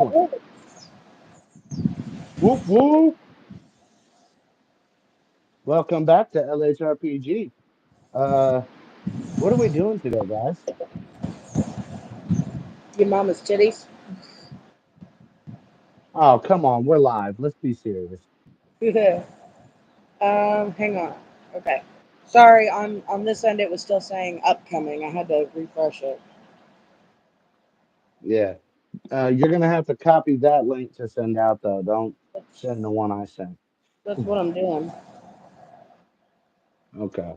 Whoop whoop! Welcome back to LHRPG. Uh, what are we doing today, guys? Your mama's titties. Oh, come on, we're live. Let's be serious. Hang on. Okay. Sorry, on this end it was still saying upcoming. I had to refresh it. Yeah. You're gonna have to copy that link to send out though. Don't That's send the one I sent. that's what I'm doing. Okay.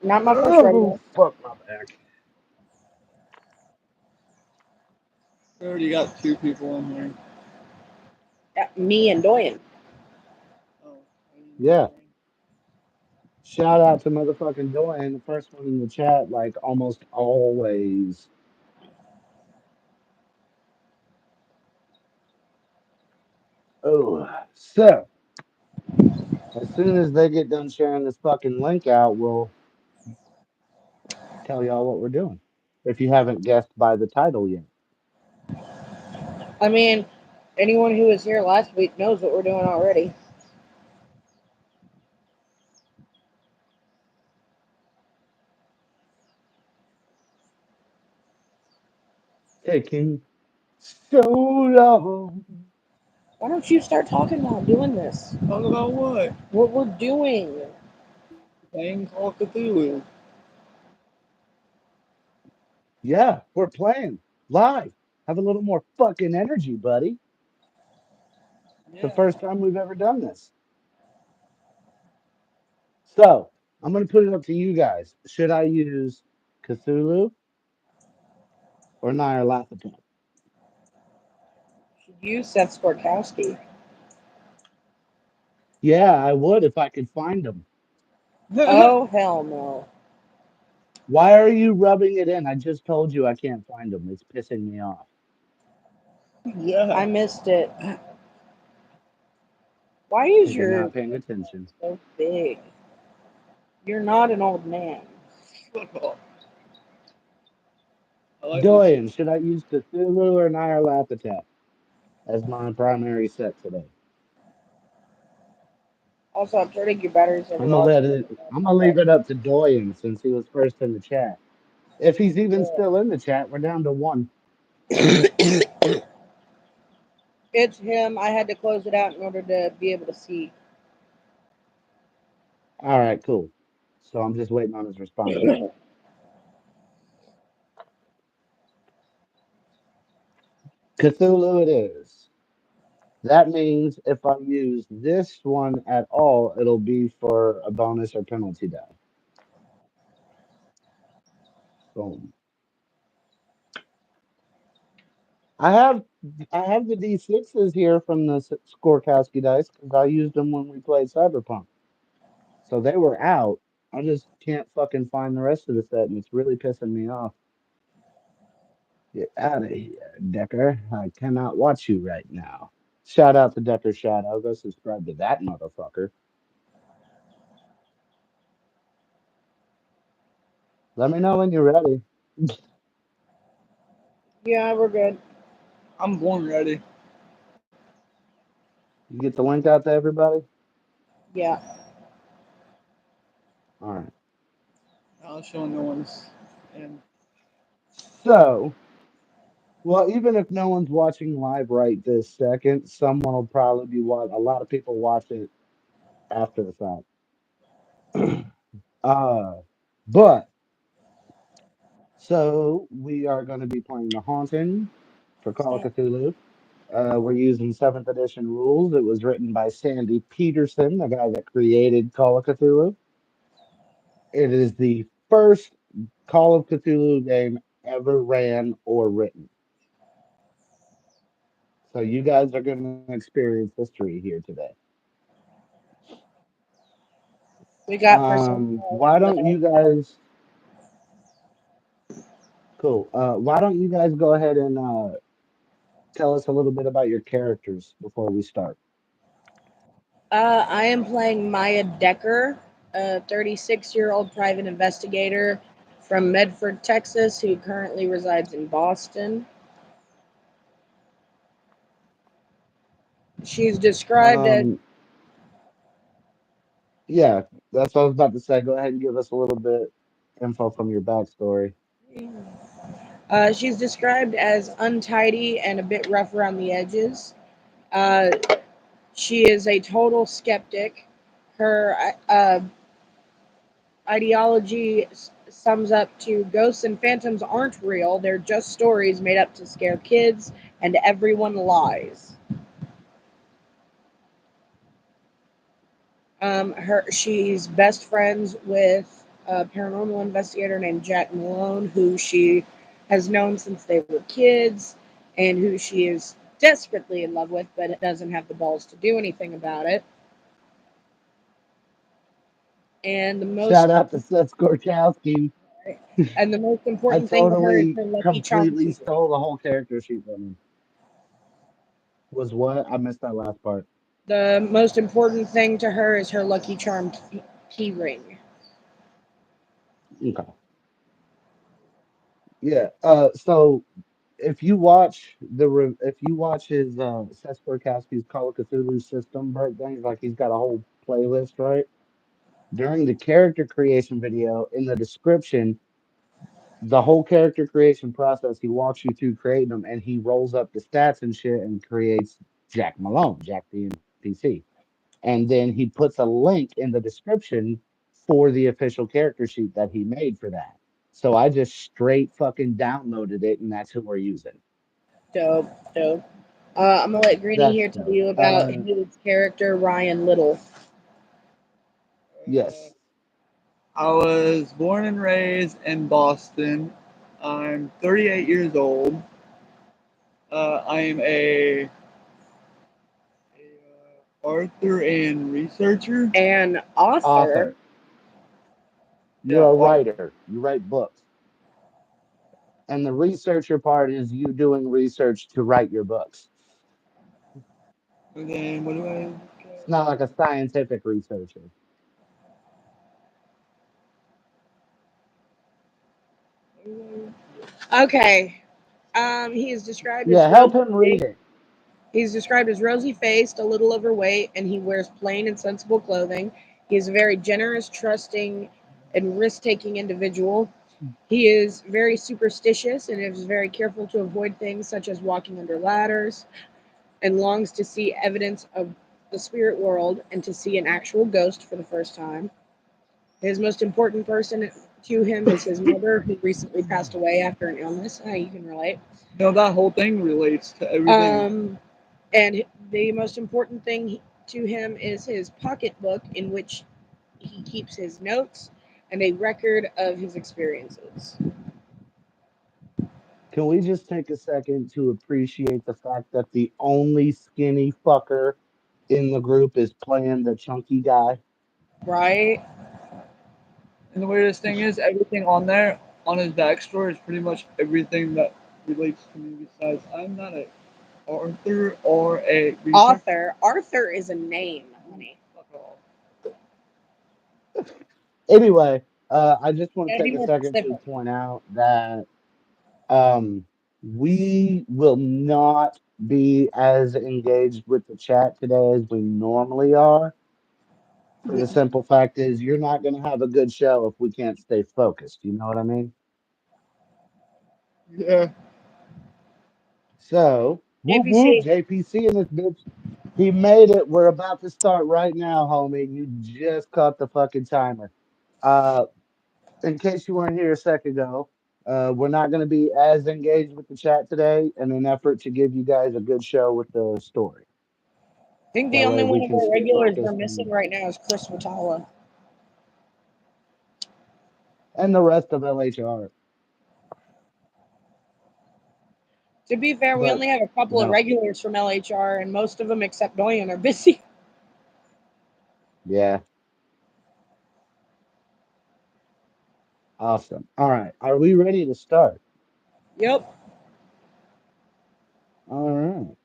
Not my first Oh, rodeo. fuck my back. We already got two people in here. Me and Doyen. Oh, I didn't even Yeah. join. Shout out to motherfucking Dorian, the first one in the chat, like almost always. Oh, so as soon as they get done sharing this fucking link out, we'll tell y'all what we're doing. If you haven't guessed by the title yet. I mean, anyone who was here last week knows what we're doing already. Taking so long. Why don't you start talking while I'm doing this? Talk about what? What we're doing. Playing Call of Cthulhu. Yeah, we're playing live. Have a little more fucking energy, buddy. It's the Yeah. first time we've ever done this. So I'm gonna put it up to you guys. Should I use Cthulhu or Nyarlathotep? You, Seth Skorkowski. Yeah, I would if I could find them. Oh hell no. Why are you rubbing it in? I just told you I can't find them. It's pissing me off. I yeah. missed it. Why is Because you're your not paying attention. so big? You're not an old man. Shut up. I like this. Doyen, should I use Cthulhu or Nyarlathotep as my primary set today? Also, I'm turning your batteries in I'm gonna low. let it. I'm gonna leave it up to Doyen since he was first in the chat. If he's even still in the chat, we're down to one. It's him. I had to close it out in order to be able to see. All right, cool. So I'm just waiting on his response now. Cthulhu it is. That means if I use this one at all, it'll be for a bonus or penalty die. Boom. I have I have the D6s here from the Skorkowski dice because I used them when we played Cyberpunk. So they were out. I just can't fucking find the rest of the set, and it's really pissing me off. Get out of here, Decker. I cannot watch you right now. Shout out to Decker Shadow. Go subscribe to that motherfucker. Let me know when you're ready. Yeah, we're good. I'm born ready. You get the link out to everybody? Yeah. All right. I'll show no one's. And So, well, even if no one's watching live right this second, someone will probably be watching. A lot of people watch it after the fact. uh, but so we are going to be playing The Haunting for Call of Cthulhu. We're using seventh edition rules. It was written by Sandy Peterson, the guy that created Call of Cthulhu. It is the first Call of Cthulhu game ever ran or written. So you guys are going to experience history here today. We got Why don't you guys? Cool. Why don't you guys go ahead and tell us a little bit about your characters before we start? I am playing Maya Decker, a 36-year-old private investigator from Medford, Texas, who currently resides in Boston. She's described as Um, yeah, that's what I was about to say. Go ahead and give us a little bit info from your backstory. she's described as untidy and a bit rough around the edges. Uh, she is a total skeptic. Her ideology sums up to ghosts and phantoms aren't real. They're just stories made up to scare kids, and everyone lies. She's best friends with a paranormal investigator named Jack Malone, who she has known since they were kids, and who she is desperately in love with, but doesn't have the balls to do anything about it. And the Shout most out to Seth Skorkowski. and the most I important thing to her is totally her Lucky Charm completely keyring. stole the whole character sheet from him. Was what? I missed that last part. The most important thing to her is her Lucky Charm key ring. Okay. Yeah. So if you watch his Seth Skorkowski's Call of Cthulhu system breakdowns, like he's got a whole playlist, right? During the character creation video, in the description, the whole character creation process, he walks you through creating them, and he rolls up the stats and shit and creates Jack Malone, Jack the NPC. And then he puts a link in the description for the official character sheet that he made for that. So I just straight fucking downloaded it, and that's who we're using. Dope, dope. I'm gonna let Greeny That's here tell dope. you about his character Ryan Little. Uh, Yes. I was born and raised in Boston. I'm 38 years old. I am a author and researcher. An author. Author. Yeah, You're a writer. You write books. And the researcher part is you doing research to write your books. and then what do I? It's not like a scientific researcher. Okay. He is described as Yeah, help rosy him read faced. it. He's described as rosy faced, a little overweight, and he wears plain and sensible clothing. He is a very generous, trusting, and risk taking individual. He is very superstitious and is very careful to avoid things such as walking under ladders, and longs to see evidence of the spirit world and to see an actual ghost for the first time. His most important person to him is his mother, who recently passed away after an illness. You can relate. No, that whole thing relates to everything. Um, and the most important thing to him is his pocketbook, in which he keeps his notes and a record of his experiences. Can we just take a second to appreciate the fact that the only skinny fucker in the group is playing the chunky guy? Right? And the weirdest thing is, everything on there on his backstory is pretty much everything that relates to me. Besides, I'm not a author or a researcher. Author. Arthur is a name, honey. Fuck off. Anyway, I just want to Gotta be take a more second to specific. point out that um, we will not be as engaged with the chat today as we normally are. For the simple fact is, you're not going to have a good show if we can't stay focused. You know what I mean? Yeah. So, whoop whoop, JPC. JPC and this bitch. He made it. We're about to start right now, homie. You just caught the fucking timer. Uh, in case you weren't here a second ago, we're not going to be as engaged with the chat today in an effort to give you guys a good show with the story. I think the That only way one we of can our stay regulars we're focused missing right now is Chris Watala. and the rest of LHR. To be fair, we But, only have a you couple of know, regulars from LHR, and most of them, except Doyen, are busy. yeah, awesome. All right. Are we ready to start? Yep. All right.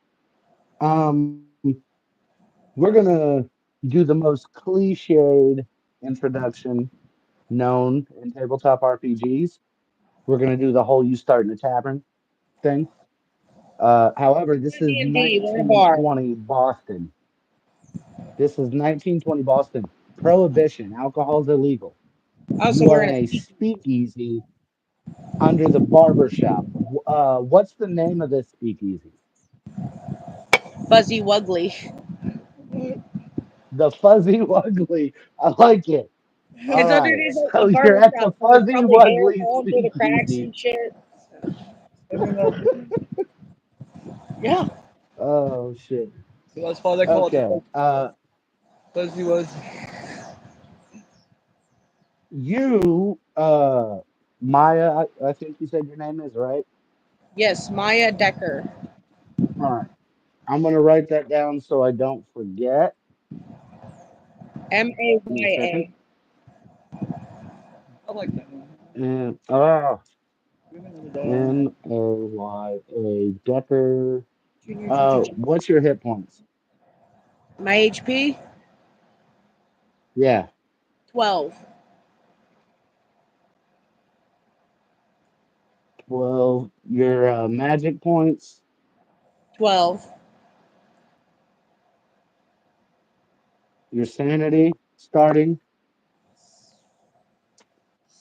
We're gonna do the most cliched introduction known in tabletop RPGs. We're gonna do the whole you start in a tavern thing. However, this is D&D, we're in a bar. 1920 Boston. This is 1920 Boston. Prohibition. Alcohol's illegal. Also, You we're are in in a a speakeasy under the barber shop. What's the name of this speakeasy? Fuzzy Wuggly. The Fuzzy Wuggly. I like it. All It's right. underneath a So you're barber at shop, the so there's Fuzzy probably hair Wuggly falling through the cracks speakeasy. and shit. I mean, Yeah. Oh shit. so that's why they call it Okay. the Fuzzy was. You Maya, I think you said your name is right. Yes, Maya Decker. All right. I'm gonna write that down so I don't forget. Give me a second. Maya. I like that name. And Women of the day. Maya Decker. Junior teacher. What's your hit points? My HP? Yeah, 12. 12. Your magic points, 12. your sanity starting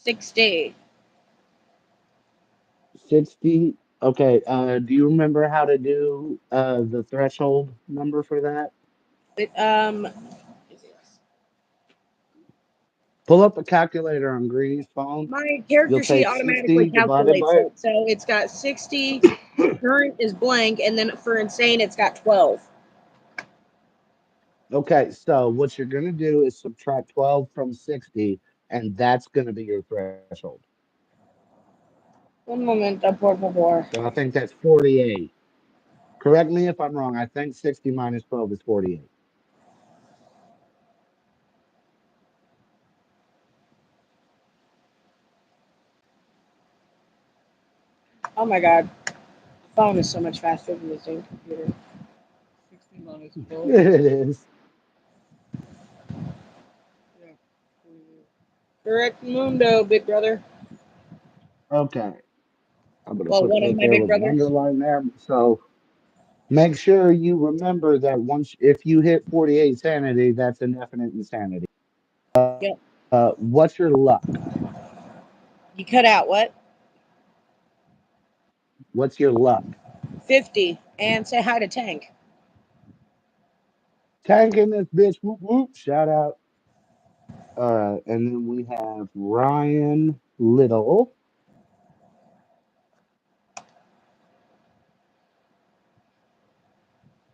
60. 60. Okay, do you remember how to do the threshold number for that? It, Pull up a calculator on Greeny's phone. my You'll character sheet take automatically 60 divided calculates by. it. So it's got 60. Current is blank. And then for insane, it's got 12. Okay, so what you're going to do is subtract 12 from 60, and that's going to be your threshold. Un momento, por favor. So I think that's 48. Correct me if I'm wrong. I think 60 minus 12 is 48. Oh my god. The phone is so much faster than this damn computer. 60 minus 12. It is. Yeah. Correct mundo, big brother. Okay. I'm going to Well, put one of right my there big with an brothers. underline there. So make sure you remember that once, if you hit 48 sanity, that's indefinite insanity. Yep. What's your luck? You cut out what? What's your luck? 50. And say hi to Tank. Tank in this bitch. Whoop, whoop. Shout out. And then we have Ryan Little.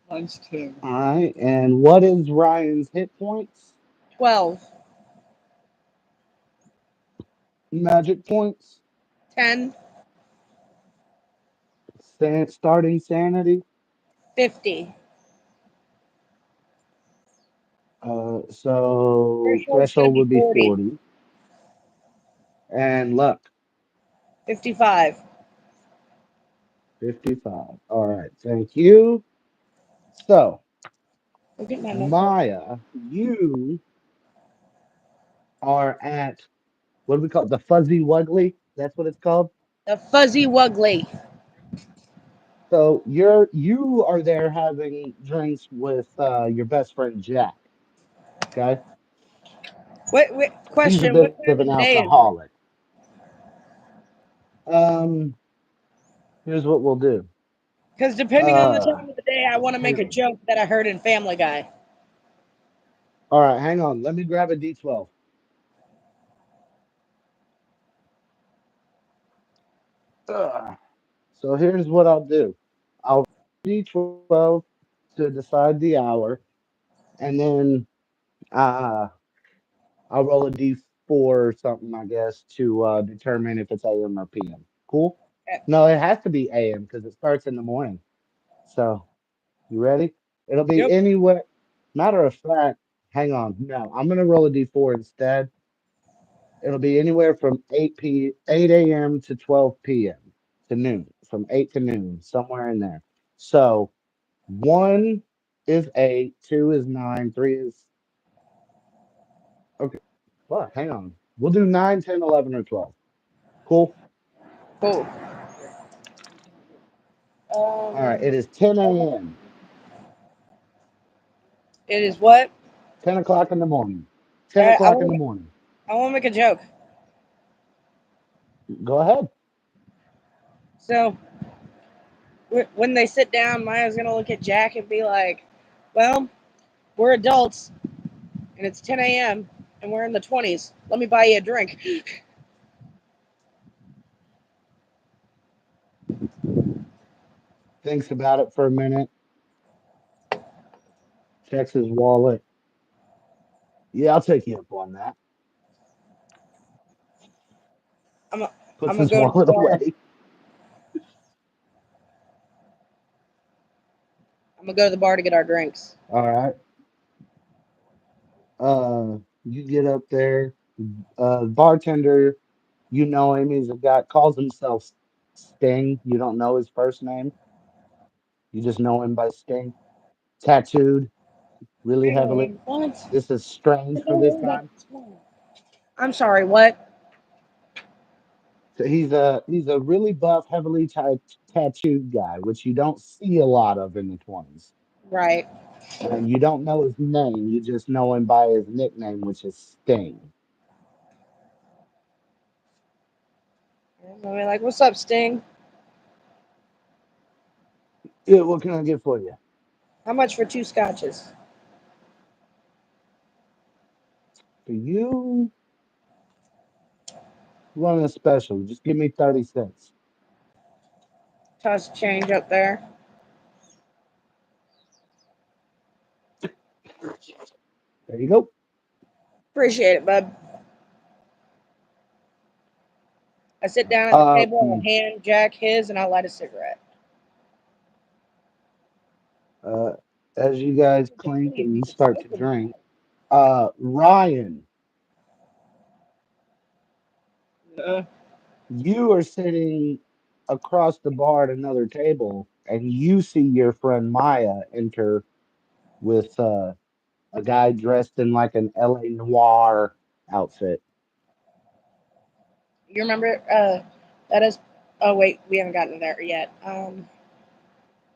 Times 2. All right. And what is Ryan's hit points? 12. Magic points? 10. Starting sanity? 50. So Threshold's going to threshold be would be 40. 40. And luck, 55. 55. All right. Thank you. So, Look at my notebook. Maya, you are at, what do we call it? The Fuzzy Wuggly? That's what it's called. The Fuzzy Wuggly. So you are there having drinks with your best friend Jack. Okay, Wait, he's a question. What bit of time an of day is it? alcoholic. Um, here's what we'll do. Because depending on the Uh, time of the day, I want to hang make a on. joke that I heard in Family Guy. All right, hang on. Let me grab a D12. Ugh. So here's what I'll do. I'll D12 to decide the hour, and then uh, I'll roll a D4 or something, I guess, to determine if it's AM or PM. Cool? Eh, No, it has to be AM because it starts in the morning. So, you ready? It'll be Yep. anywhere. Matter of fact, hang on. No, I'm gonna roll a D4 instead. It'll be anywhere from 8 a.m. to 12 p.m. to noon, from 8 to noon, somewhere in there. So, one is 8, two is 9, three is okay. What? Hang on. We'll do 9, 10, 11, or 12. Cool. Cool. All right, Um, it is 10 a.m. it is what? 10 o'clock in the morning. All 10 right, o'clock in the morning. I want to make a joke. Go ahead. So when they sit down, Maya's gonna look at Jack and be like, "Well, we're adults, and it's 10 a.m. and we're in the 20s. Let me buy you a drink." Thinks about it for a minute. Checks his wallet. Yeah, I'll take you up on that. I'm i Puts I'm gonna his go to the wallet bar. away. I'm gonna go to the bar to get our drinks. All right. You get up there. Bartender, you know him. He's a guy calls himself Sting. You don't know his first name. You just know him by Sting. Tattooed really Hang heavily. on, what? This is strange for this time. I'm sorry, what? So he's a really buff, heavily tattooed guy, which you don't see a lot of in the 20s. Right. And you don't know his name. You just know him by his nickname, which is Sting. I'll be like, "What's up, Sting? Yeah, what can I get for you? How much for two scotches?" For you, run a special. Just give me 30 cents. Toss change up there. There you go. Appreciate it, bud. I sit down at the Uh, table and hand Jack his, and I light a cigarette. uh, as you guys clink and you start to drink, Ryan, Yeah. you are sitting across the bar at another table, and you see your friend Maya enter with a guy dressed in like an LA Noir outfit. You remember? That is. Oh wait, we haven't gotten there yet.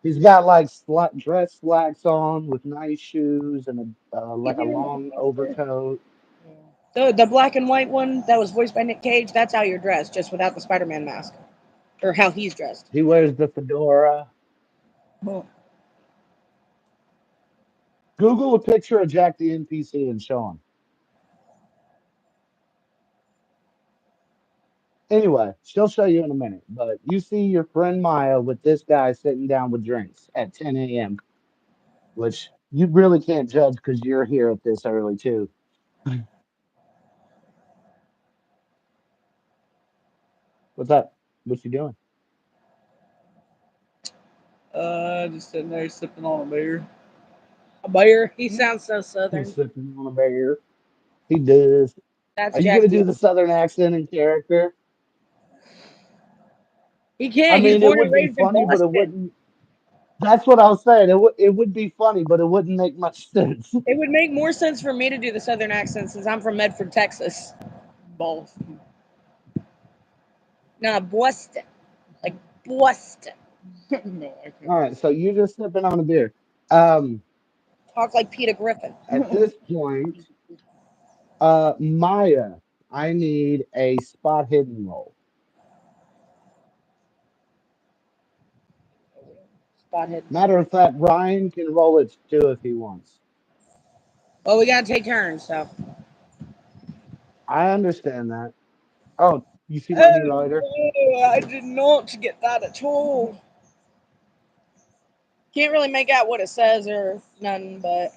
He's got like dress slacks on with nice shoes and You like a long remember overcoat. the black and white one that was voiced by Nick Cage? That's how you're dressed, just without the Spider-Man mask, or how he's dressed. He wears the fedora. Huh. Google a picture of Jack the NPC and show him. Anyway, she'll show you in a minute. But you see your friend Maya with this guy sitting down with drinks at 10 a.m., which you really can't judge because you're here at this early too. What's up? What you doing? Just sitting there sipping on a beer. A bear. He sounds so southern. Sipping on a beer. He does. That's Are you Jack gonna the. do the southern accent and character? He I can't. He's mean, it born and would be raised in funny, but it Boston. wouldn't. That's what I was saying. It would be funny, but it wouldn't make much sense. It would make more sense for me to do the southern accent since I'm from Medford, Texas. Both. Nah, Boston, like Boston. No, I All couldn't. right, so you're just sipping on a beer. Um, Talk like Peter Griffin. at this point, Maya, I need a spot hidden roll. Spothead. Matter of fact, Ryan can roll it too if he wants. Well, we gotta take turns, so. I understand that. Oh, you see my new lighter? Oh, I did not get that at all. Can't really make out what it says or none, but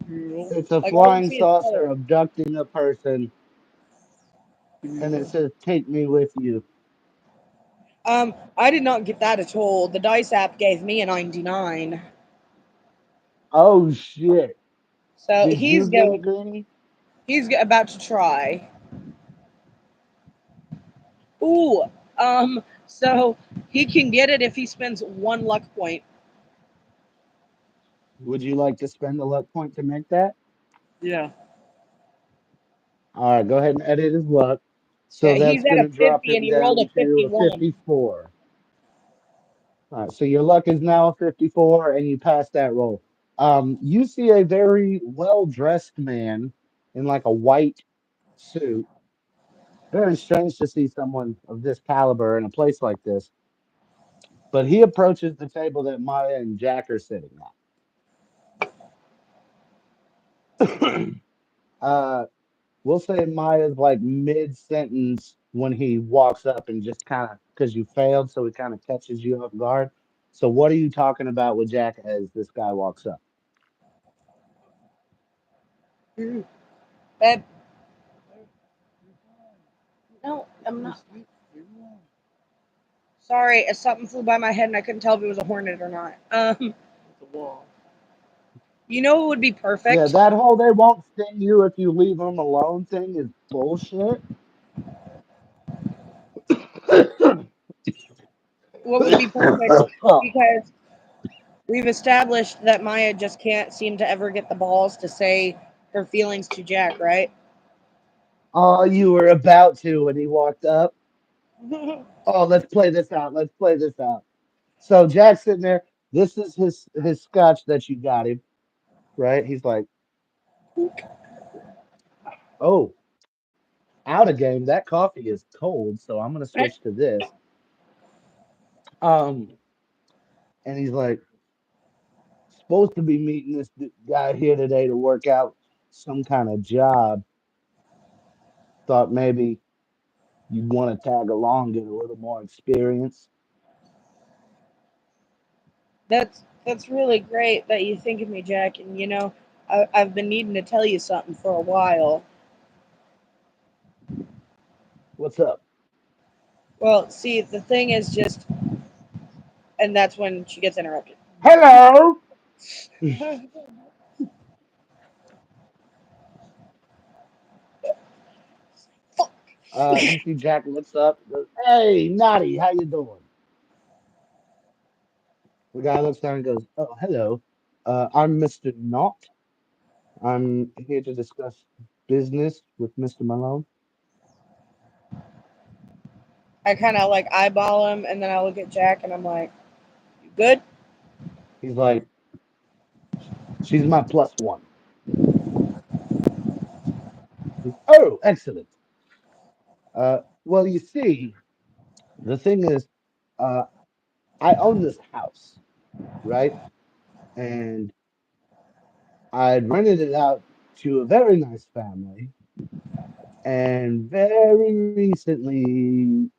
Cool. It's a like all you flying see is color. saucer abducting a person, and it says, "Take me with you." I did not get that at all. The Dice app gave me a 99, Oh shit! so Did you get it, Granny? He's about to try. Ooh, so he can get it if he spends one luck point. Would you like to spend a luck point to make that? Yeah. All right, go ahead and edit his luck. So Yeah, that's he's at going a to drop 50 and him he rolled down a to a 51. 54. All right, so your luck is now 54 and you pass that roll. You see a very well-dressed man in like a white suit. Very strange to see someone of this caliber in a place like this. But he approaches the table that Maya and Jack are sitting at. uh, we'll say Maya's like mid-sentence when he walks up and just kind of because you failed, so he kind of catches you off guard. So what are you talking about with Jack as this guy walks up? Mm. Babe, no, I'm not. Sorry, something flew by my head and I couldn't tell if it was a hornet or not. It's a wall. You know what would be Yeah, perfect? that whole they won't sting you if you leave them alone thing is bullshit. What would be perfect? Because we've established that Maya just can't seem to ever get the balls to say her feelings to Jack, right? Oh, you were about to when he walked up. Oh, let's play this out. Let's play this out. So Jack's sitting there. This is his scotch that you got him, right? He's like, oh, out of game. That coffee is cold, so I'm gonna switch to this. Um, and he's like, supposed to be meeting this guy here today to work out some kind of job. Thought maybe you'd want to tag along, get a little more experience. That's really great that you think of me, Jack. And I've been needing to tell you something for a while. What's up? Well, see, the thing is just, and that's when she gets interrupted. Hello. Fuck. You see Jack looks up, goes, "Hey, Naughty, how you doing?" The guy looks down and goes, "Oh, hello. I'm Mr. Knott. I'm here to discuss business with Mr. Malone." I kind of like eyeball him, and then I look at Jack, and I'm like, "You good?" He's like, "She's my plus one." Oh, excellent. Well, you see, the thing is, uh, I own this house, right? And I'd rented it out to a very nice family. And very recently,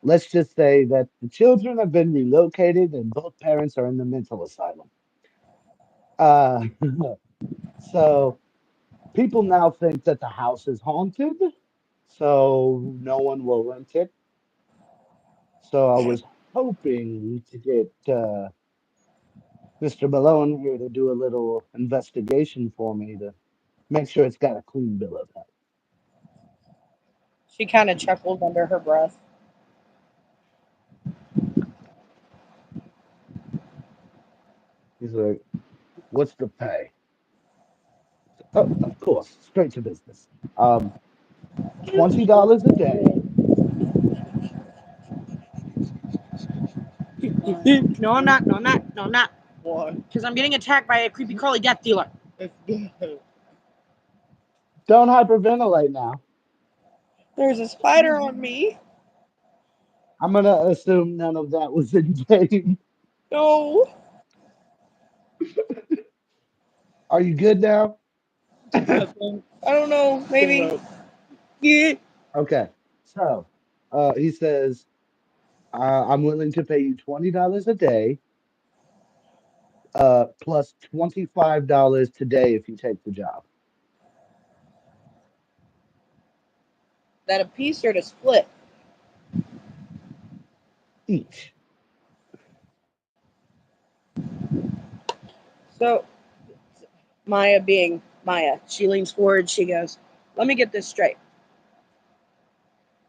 let's just say that the children have been relocated and both parents are in the mental asylum. Uh, so people now think that the house is haunted, so no one will rent it. So I was hoping to get Mr. Malone here to do a little investigation for me to make sure it's got a clean bill of health. She kind of chuckled under her breath. He's like, "What's the pay?" Oh, of course, straight to business. $20 a day. No, I'm not. No, I'm not. No, I'm not. Why? Because I'm getting attacked by a creepy crawly death dealer. It's good. Don't hyperventilate now. There's a spider on me. I'm gonna assume none of that was in game. No. Are you good now? Nothing. I don't know. Maybe. Yeah. Okay. So, he says, "I'm willing to pay you $20 a day, plus $25 today if you take the job That a piece or to split. each." So Maya being Maya, she leans forward. She goes, "Let me get this straight.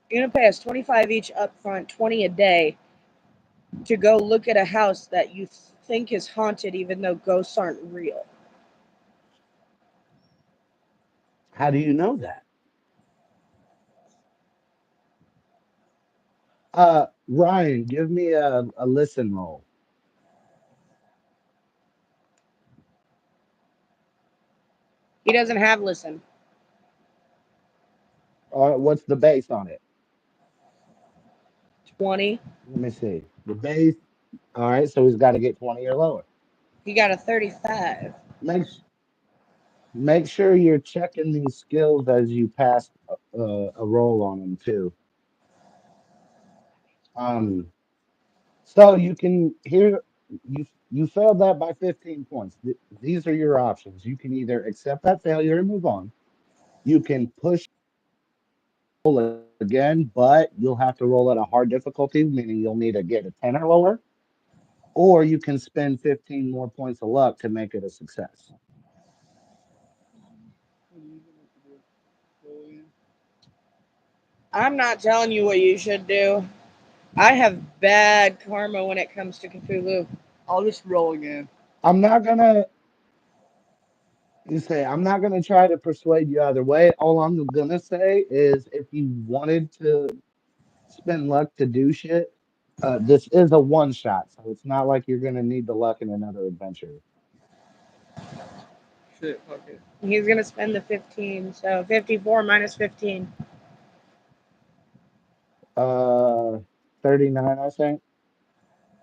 You're gonna pay us 25 each up front, 20 a day to go look at a house that you think is haunted, even though ghosts aren't real." How do you know that? Ryan, give me a listen roll. He doesn't have listen. What's the base on it? 20. Let me see. The base. All right, so he's got to get 20 or lower. He got a 35. Make make sure you're checking these skills as you pass a roll on them too. Um, so you can here you failed that by 15 points. These are your options. You can either accept that failure and move on. You can push roll again, but you'll have to roll at a hard difficulty, meaning you'll need to get a 10 or lower, or you can spend 15 more points of luck to make it a success. What are you gonna do? Roll again? I'm not telling you what you should do. I have bad karma when it comes to Cthulhu. I'll just roll again. I'm not gonna I'm not gonna try to persuade you either way. All I'm gonna say is if you wanted to spend luck to do shit, this is a one shot, so it's not like you're gonna need the luck in another adventure. Shit, fuck it. He's going to spend the 15. So 54 minus 15. Uh 39, I think.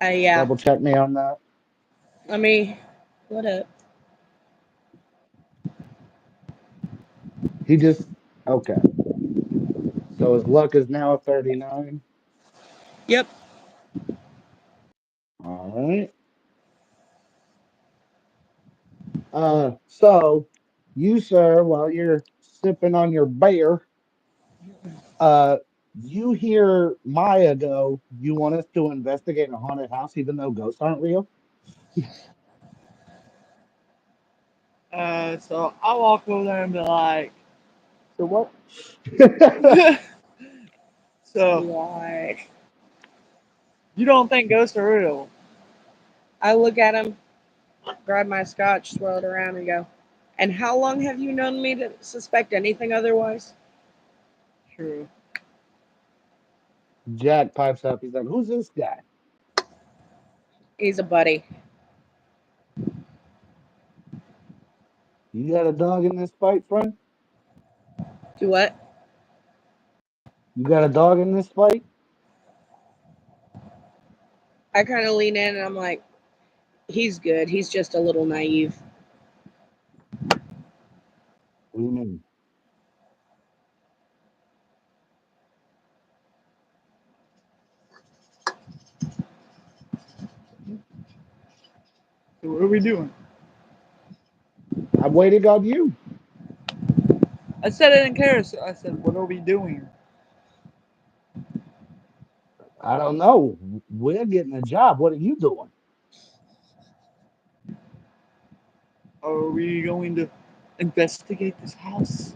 Yeah. Double check me on that. Let me. What up? He just okay. So his luck is now a 39. Yep. All right. So you, sir, while you're sipping on your beer, uh, you hear Maya go, "You want us to investigate a haunted house, even though ghosts aren't real?" So I'll walk over there and be like, so what? So Why? you don't think ghosts are real? I look at him, grab my scotch, swirl it around, and go, and how long have you known me to suspect anything otherwise? True. Jack pipes up. He's like, "Who's this guy? He's a buddy. You got a dog in this fight, friend? Do what? You got a dog in this fight?" I kind of lean in and I'm like, he's good. He's just a little naive. What do you mean? So what are we doing? I'm waiting on you. I said I didn't care. So I said, what are we doing? I don't know. We're getting a job. What are you doing? Are we going to investigate this house?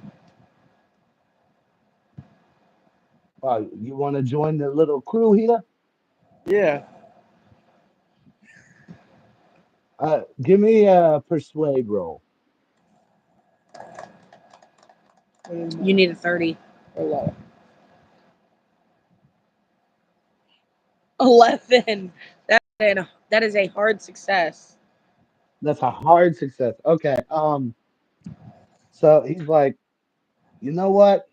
You want to join the little crew here? Yeah. Give me a persuade roll. You need a 30 or lower. 11. That is a hard success. That's a hard success. Okay. So he's like, you know what?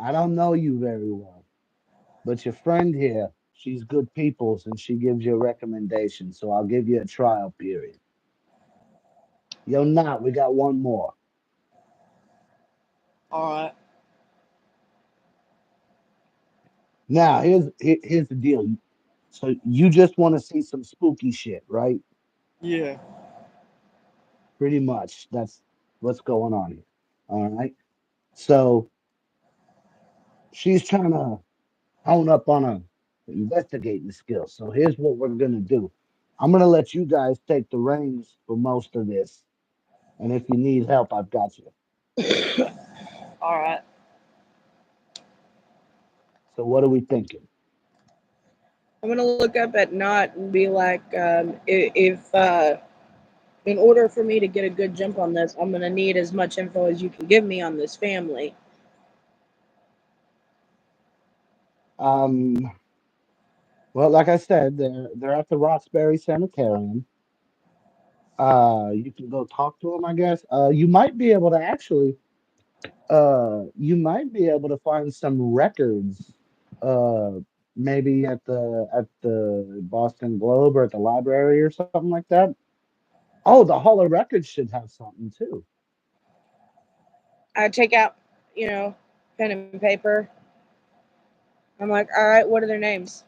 I don't know you very well, but your friend here, she's good people's and she gives you a recommendation. So I'll give you a trial period. You're not. We got one more. All right. Now here's the deal. So you just want to see some spooky shit, right? Yeah. Pretty much. That's what's going on here. All right. So she's trying to hone up on a investigating skills. So here's what we're gonna do. I'm gonna let you guys take the reins for most of this, and if you need help, I've got you. All right. So what are we thinking? I'm gonna look up at Knot and be like, if in order for me to get a good jump on this, I'm gonna need as much info as you can give me on this family. Um, Well, like I said, they're at the Roxbury Sanitarium. You can go talk to them, I guess. You might be able to actually, you might be able to find some records, uh, maybe at the Boston Globe or at the library or something like that. Oh, the Hall of Records should have something too. I take out, you know, pen and paper. I'm like, all right, what are their names?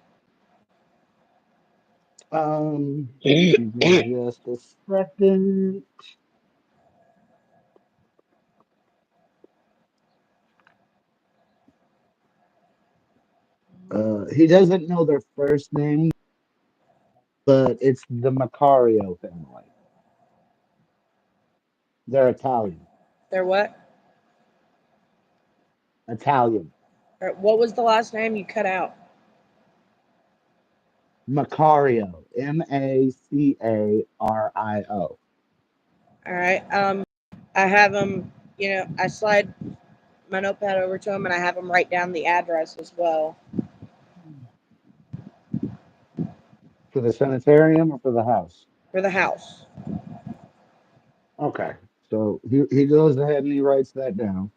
Give me just a second. He doesn't know their first name, but it's the Macario family. They're Italian. They're what? Italian. Or what was the last name you cut out? Macario. Macario. All right. I have them. You know, I slide my notepad over to them, and I have them write down the address as well For the sanitarium or for the house? for the house. Okay. So he goes ahead and he writes that down.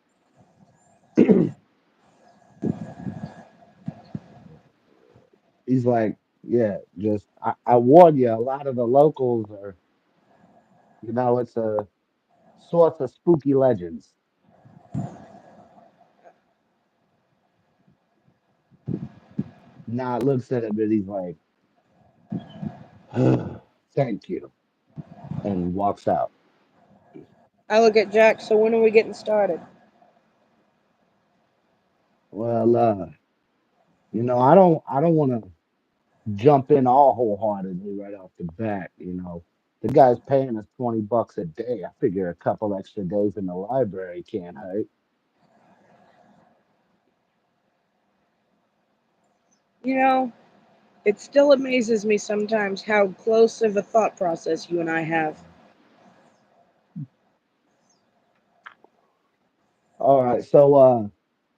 He's like, yeah, just I warn you, a lot of the locals are, it's a source of spooky legends. Nah, looks at him and he's like, thank you, and walks out. I look at Jack. So when are we getting started? Well, I don't want to jump in all wholeheartedly right off the bat. The guy's paying us $20 a day. I figure a couple extra days in the library can't hurt. You know, it still amazes me sometimes how close of a thought process you and I have. All right, so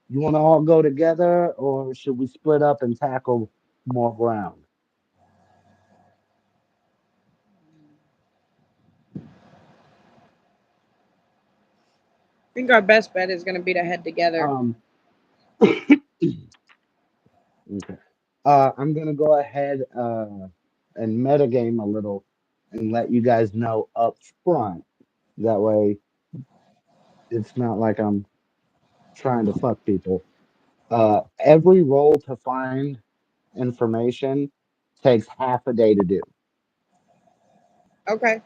you want to all go together, or should we split up and tackle more ground? I think our best bet is going to be to head together. Um, okay. I'm gonna go ahead and metagame a little and let you guys know up front. That way, it's not like I'm trying to fuck people. Every roll to find information takes half a day to do. Okay.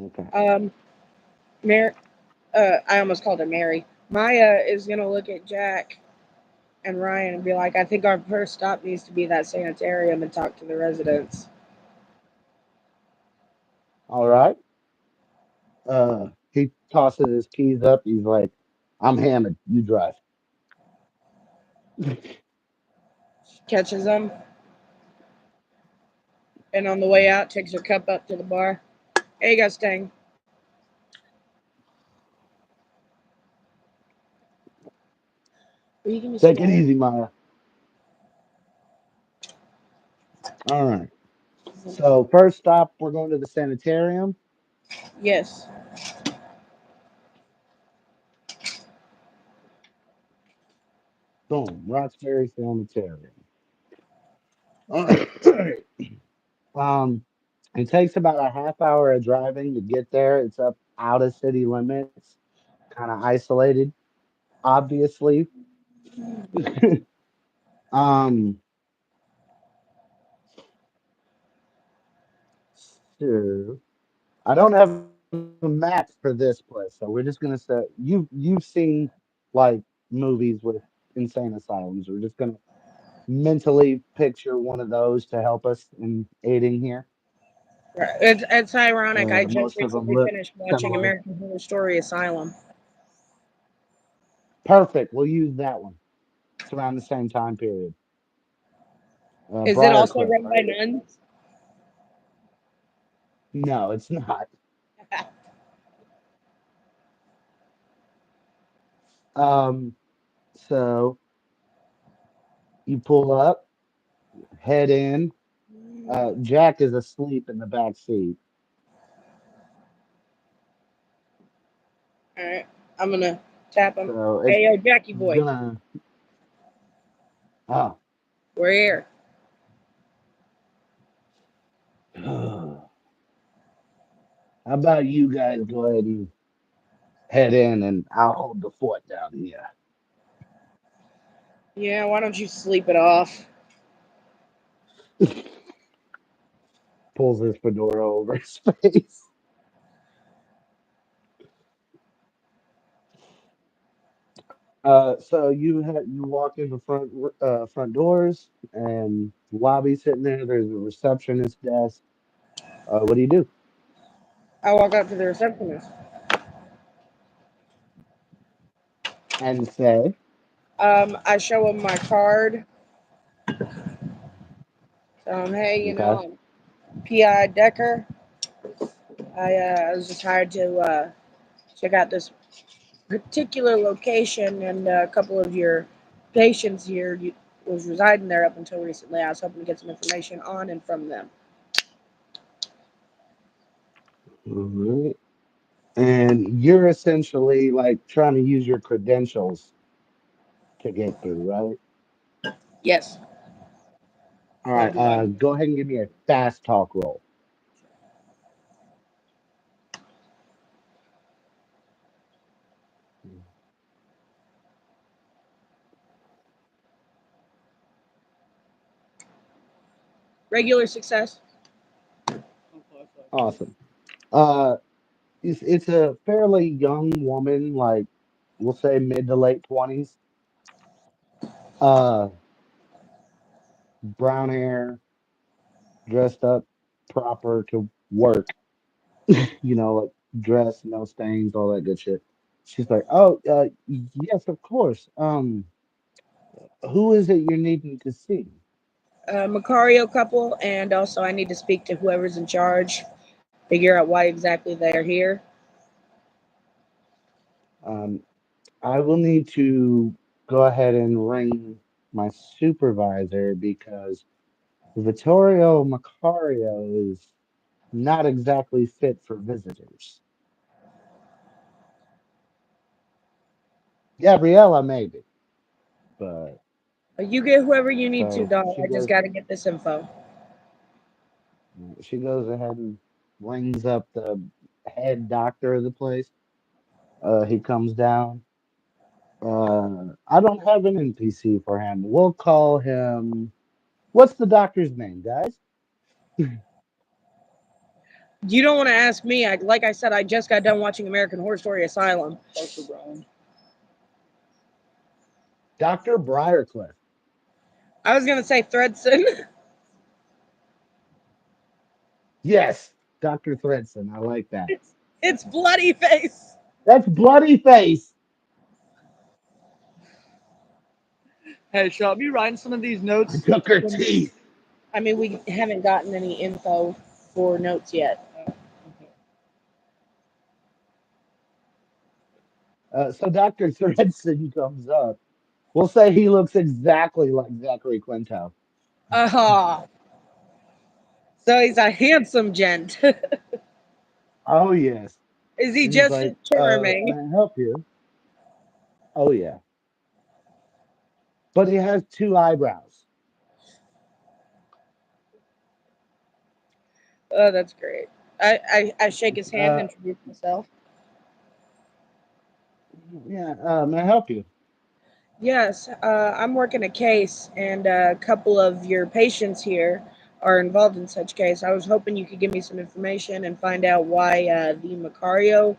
Okay. Um, Mary, I almost called her Mary. Maya is going to look at Jack and Ryan and be like, I think our first stop needs to be that sanitarium and talk to the residents. All right. He tosses his keys up. He's like, "I'm hammered. You drive." Catches them, and on the way out, takes her cup up to the bar. Hey, you got Stang. Will you give me some Take it water? easy, Maya. All right. So first stop, we're going to the sanitarium. Yes. Boom, Roxbury Sanitarium. All right. Um, it takes about a half hour of driving to get there. It's up out of city limits, kind of isolated, obviously. um, so I don't have a map for this place, so we're just gonna say you've seen like movies with insane asylums. We're just gonna mentally picture one of those to help us in aiding here. It's ironic. I just Most of them recently look finished watching similar. American Horror Story Asylum. Perfect. We'll use that one. It's around the same time period. Is it also Briarcliff, run by right? nuns? No, it's not. Um, so You pull up, head in. Jack is asleep in the back seat. All right, I'm gonna tap him. So it's Hey, yo, Jackie boy, gonna. Oh. we're here. How about you guys go ahead and head in and I'll hold the fort down here. Yeah, why don't you sleep it off? Pulls his fedora over his face. So you walk in the front doors and lobby sitting there. There's a receptionist desk. What do you do? I walk up to the receptionist. And say, I show him my card. Tell him, hey, okay. I'm PI Decker. I was just hired to check out this particular location, and a couple of your patients here was residing there up until recently. I was hoping to get some information on and from them. All right. And you're essentially like trying to use your credentials to get through, right? Yes, All I'll right. do that. Go ahead and give me a fast talk roll. Regular success. Awesome. Uh, it's a fairly young woman, like we'll say mid to late 20s. Uh, Brown hair, dressed up proper to work, like dress, no stains, all that good shit. She's like, "Oh, yes, of course. Who is it you're needing to see?" Macario couple, and also I need to speak to whoever's in charge, figure out why exactly they're here. Um, I will need to go ahead and ring my supervisor because Vittorio Macario is not exactly fit for visitors. Gabriella, maybe, but You get whoever you need to, so dog. I just got to get this info. she goes ahead and rings up the head doctor of the place. He comes down. I don't have an NPC for him. We'll call him. What's the doctor's name, guys? You don't want to ask me. Like I said, I just got done watching American Horror Story Asylum. Dr. Brown. Dr. Briarcliff. I was gonna say Thredson. Yes, Dr. Thredson. I like that. It's Bloody Face. That's Bloody Face. Hey, shall I be writing some of these I notes? took her From, teeth. I mean, we haven't gotten any info for notes yet. okay. So Dr. Thredson comes up. We'll say he looks exactly like Zachary Quinto. Aha. So he's a handsome gent. Oh, yes. Is he And he's just as like, charming? may I help you? Oh, yeah. But he has two eyebrows. Oh, that's great. I shake his hand, Uh, introduce myself. yeah, may I help you? Yes, I'm working a case, and a couple of your patients here are involved in such case. I was hoping you could give me some information and find out why the Macario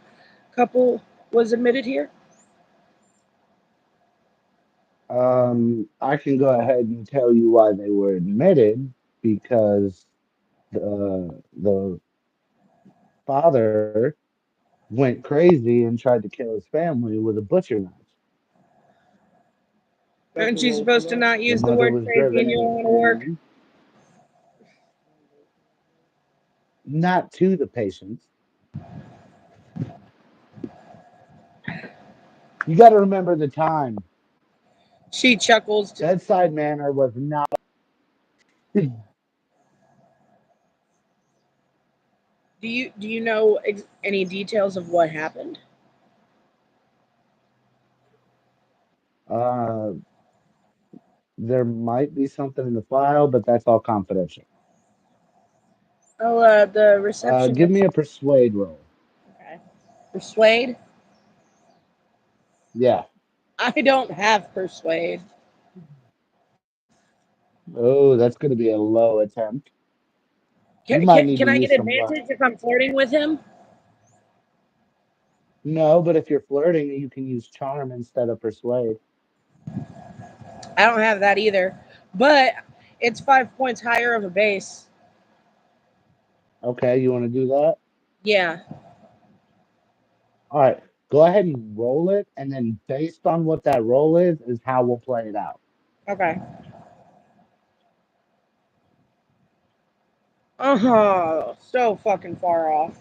couple was admitted here. I can go ahead and tell you why they were admitted because the father went crazy and tried to kill his family with a butcher knife. Aren't Better you roll for supposed to that. not The use the mother word was crazy driven in your line of work? insane, not to the patients. You got to remember the time. She chuckles. Bedside manner was not. Do you know any details of what happened? Uh, there might be something in the file, but that's all confidential. Oh, the Give me receptionist. a persuade roll. Okay. Persuade. Yeah. I don't have persuade. Oh, that's going to be a low attempt. You Can, might can, need to can I get use some luck. advantage if I'm flirting with him? No, but if you're flirting, you can use charm instead of persuade. I don't have that either. But it's 5 points higher of a base. Okay, you want to do that? Yeah. All right. Go ahead and roll it, and then based on what that roll is how we'll play it out. Okay. Oh, so fucking far off.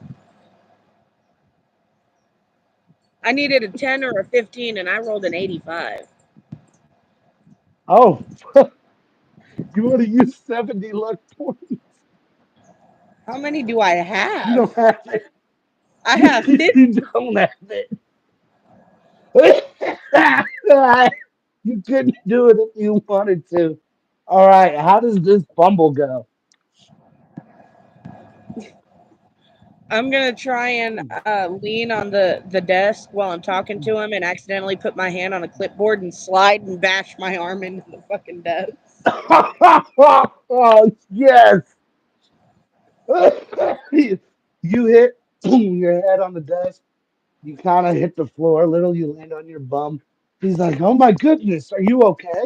I needed a 10 or a 15, and I rolled an 85. Oh, you want to use 70 luck points? How many do I You have? don't have it. I have 50. You don't have it. You couldn't do it if you wanted to. All right, how does this fumble go? I'm gonna try and lean on the desk while I'm talking to him, and accidentally put my hand on a clipboard and slide and bash my arm into the fucking desk. Oh, yes. You hit your head on the desk. You kind of hit the floor a little. You land on your bum. He's like, "Oh my goodness, are you okay?"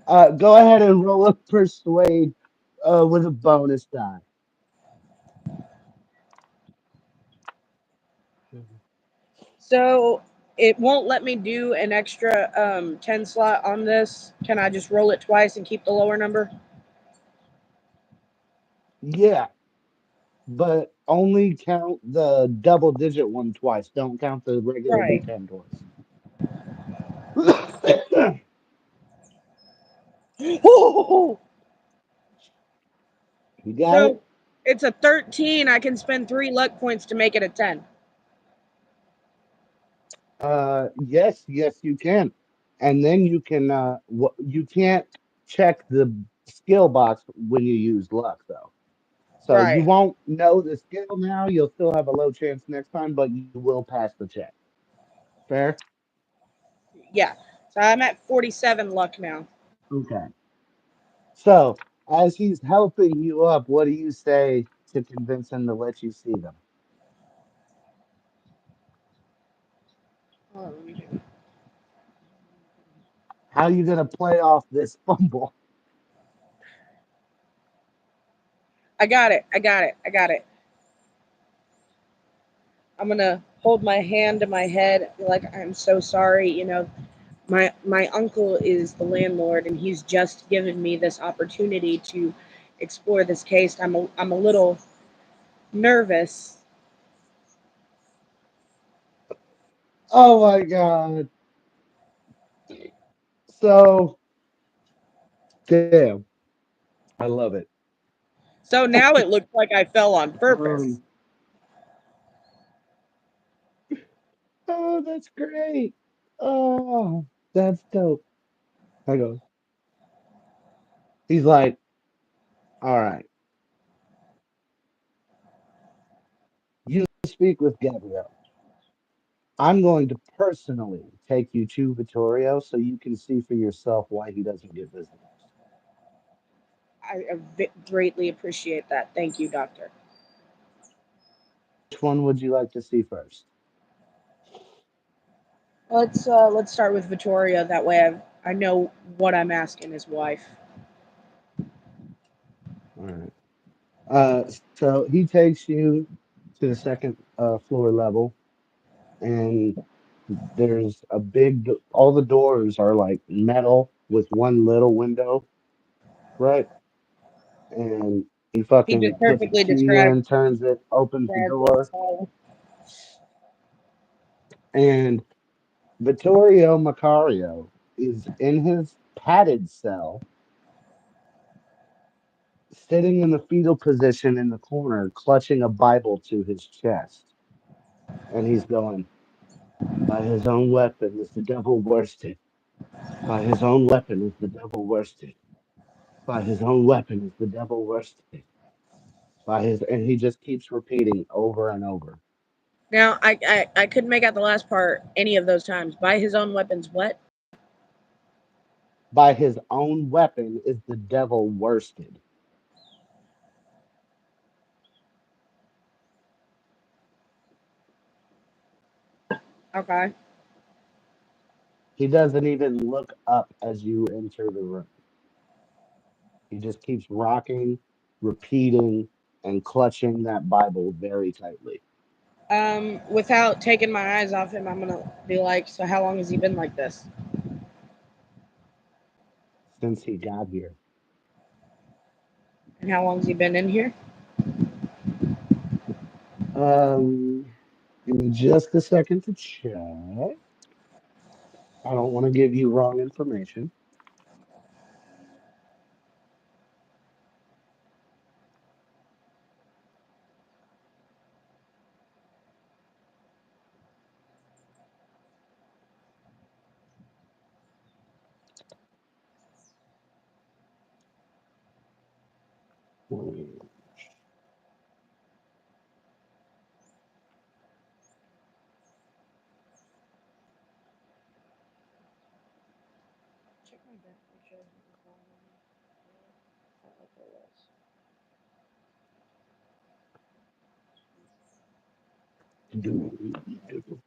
Go ahead and roll a persuade with a bonus die. So it won't let me do an extra 10 slot on this. Can I just roll it twice and keep the lower number? Yeah, but only count the double digit one twice. Don't count the regular Right. D10 twice. You got it? So it's a 13. I can spend 3 luck points to make it a 10. Yes, yes, you can. And then you can you can't check the skill box when you use luck though. So you Right. won't know the skill now. You'll still have a low chance next time, but you will pass the check. Fair? Yeah. So I'm at 47 luck now. Okay. So as he's helping you up, what do you say to convince him to let you see them? Hold on, let me do. How you gonna play off this fumble? I got it. I got it. I got it. I'm gonna hold my hand to my head, be like, I'm so sorry. My uncle is the landlord, and he's just given me this opportunity to explore this case. I'm a little nervous. Oh my God. So damn, I love it. So now it looks like I fell on purpose. Um, oh, that's great. Oh, that's dope. I go. He's like, all right, you speak with Gabrielle. I'm going to personally take you to Vittorio so you can see for yourself why he doesn't get visitors. I greatly appreciate that. Thank you, doctor. Which one would you like to see first? Let's start with Vittoria. That way, I know what I'm asking his wife. All right. So he takes you to the second floor level, and there's a all the doors are like metal with one little window, right? And he He fucking just puts the perfectly key described in, turns it, opens the what's door, called. and Vittorio Macario is in his padded cell, sitting in the fetal position in the corner, clutching a Bible to his chest. And he's going, by his own weapon is the devil worsted. By his own weapon is the devil worsted. By his own weapon is the devil worsted. By his, and he just keeps repeating over and over. Now, I couldn't make out the last part any of those times. By his own weapons, what? By his own weapon is the devil worsted. Okay. He doesn't even look up as you enter the room. He just keeps rocking, repeating, and clutching that Bible very tightly Without taking my eyes off him, I'm gonna be like, so how long has he been like this? since he got here. And how long has he been in here? Um, Give me just a second to check. I don't want to give you wrong information. Check my back. Make sure everything's wrong with me. Felt like there was. Damn. Thank you.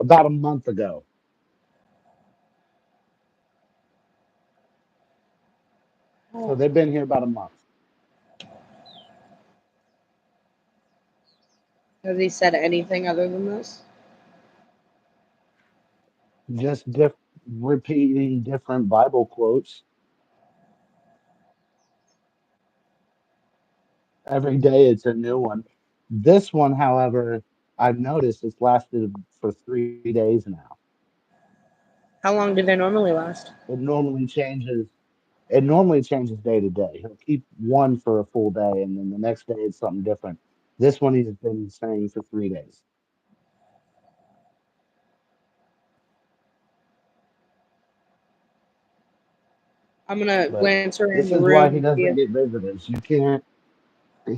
About a month ago. So Oh, they've been here about a month. has he said anything other than this? Just repeating different Bible quotes. Every day it's a new one. This one, however, I've noticed it's lasted for 3 days now. How long do they normally last? It normally changes. It normally changes day to day. He'll keep one for a full day, and then the next day it's something different. This one he's been saying for 3 days. I'm gonna But glance around this the is why room he and see doesn't if get visitors. You can't.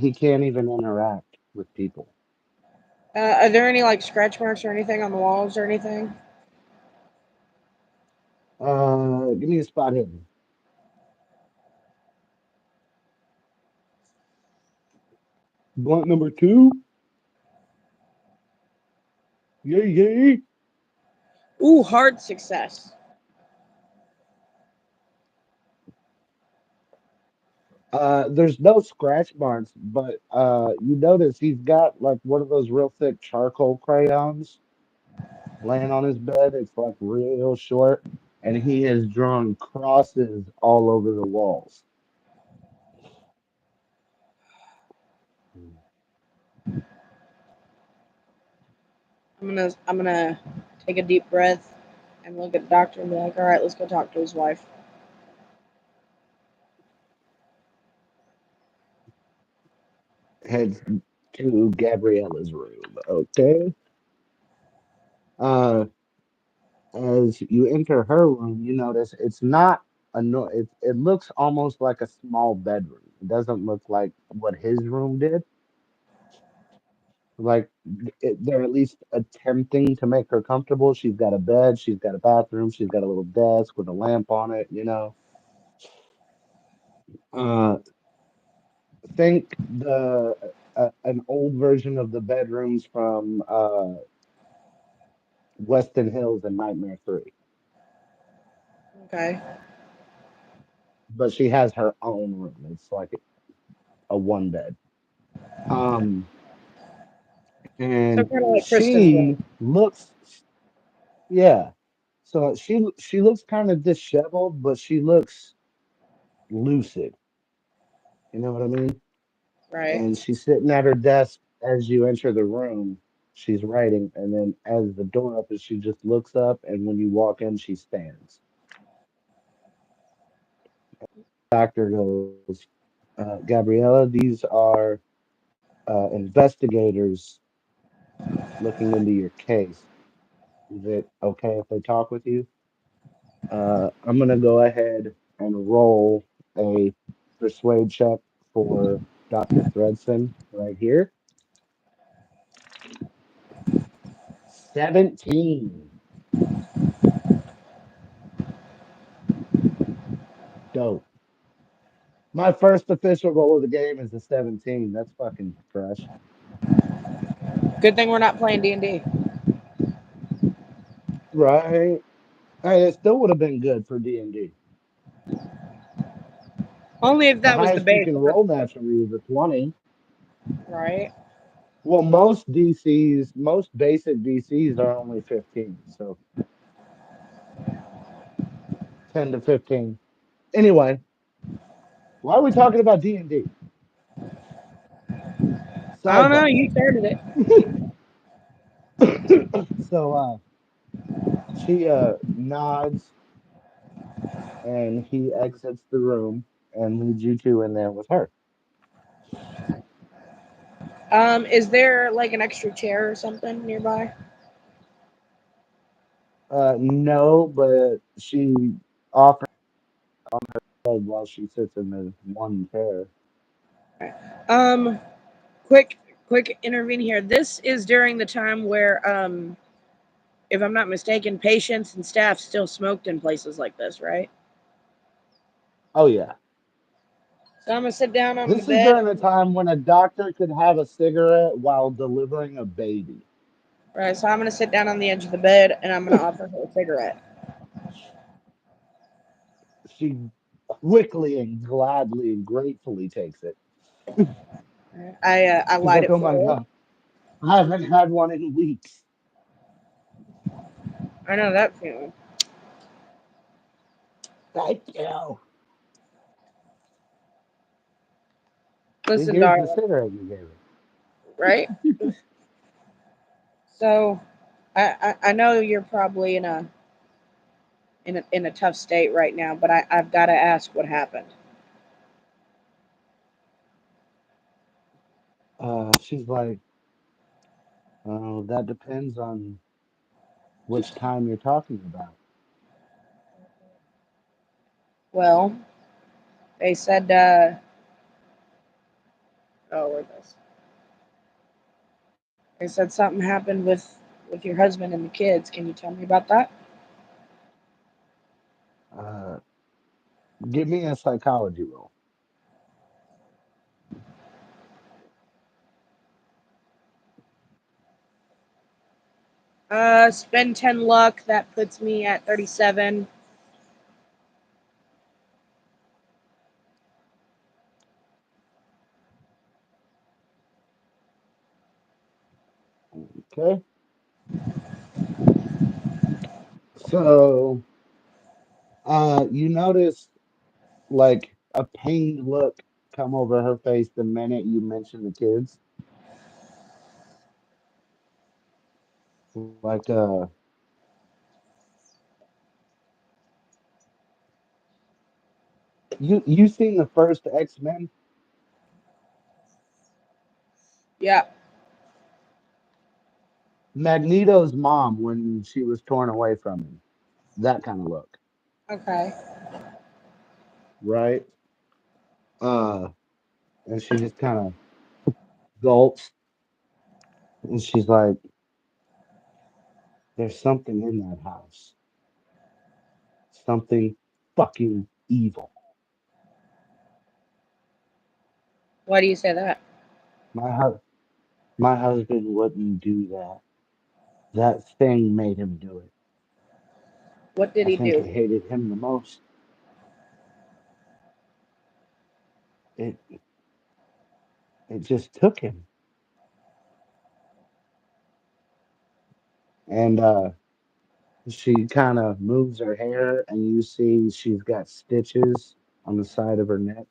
He can't even interact with people. are there any like scratch marks or anything on the walls or anything? Give me a spot hidden. Blunt number two. Yay, yay. Ooh, hard success. There's no scratch marks, but you notice he's got like one of those real thick charcoal crayons laying on his bed. It's like real short, and he has drawn crosses all over the walls. I'm gonna take a deep breath and look at the doctor and be like, all right, let's go talk to his wife. Heads to Gabriella's room. Okay. Uh, as you enter her room, you notice it's not a no. It looks almost like a small bedroom. It doesn't look like what his room did. Like they're at least attempting to make her comfortable. She's got a bed, she's got a bathroom, she's got a little desk with a lamp on it. Uh, think the an old version of the bedrooms from Weston Hills and Nightmare 3. Okay. But she has her own room. It's like a one bed. Um, So and kind of like Kristen's room. she looks, yeah. So she looks kind of disheveled, but she looks lucid. You know what I mean? Right. And she's sitting at her desk as you enter the room. She's writing, and then as the door opens, she just looks up, and when you walk in, she stands. Doctor goes, Gabriella, these are investigators looking into your case. Is it okay if they talk with you? I'm gonna go ahead and roll a persuade check for Dr. Thredson right here. 17. Dope. My first official roll of the game is a 17. That's fucking fresh. Good thing we're not playing D&D. Right. Hey, it still would have been good for D&D. Only if The that was the highest you base, can roll naturally is a 20. right? Well, most DCs, most basic DCs are only 15. So 10 to 15. Anyway, why are we talking about D&D? I don't know. Sidebar. You started it. So she nods and he exits the room and leads you two in there with her. Is there like an extra chair or something nearby? No, but she offers bed while she sits in the one chair. Um, quick, quick intervene here. This is during the time where, if I'm not mistaken, patients and staff still smoked in places like this, right? Oh yeah. So I'm gonna sit down on the This is bed. during a time when a doctor could have a cigarette while delivering a baby. Right, so I'm gonna sit down on the edge of the bed and I'm gonna offer her a cigarette. She quickly and gladly and gratefully takes it. I She's light like, it "Oh for my her. God, I haven't had one in weeks." I know that feeling. Thank you. See, Listen, here's the darling, cigarette you gave her. right? So I know you're probably in a tough state right now, but I've got to ask what happened. She's like, that depends on which time you're talking about. Well, they said, oh, where this? They said something happened with your husband and the kids. Can you tell me about that? Uh, Give me a psychology roll. Spend 10 luck. That puts me at 37. Okay. So, you notice like a pained look come over her face the minute you mention the kids. Like, you seen the first X-Men? Yeah. Magneto's mom when she was torn away from him. That kind of look, Okay. right? Uh, and she just kind of gulps and she's like, "There's something in that house. Something fucking evil." Why do you say that? My hu- my husband wouldn't do that. That thing made him do it. What did I he think do? it hated him the most. It it just took him. And she kind of moves her hair and you see she's got stitches on the side of her neck.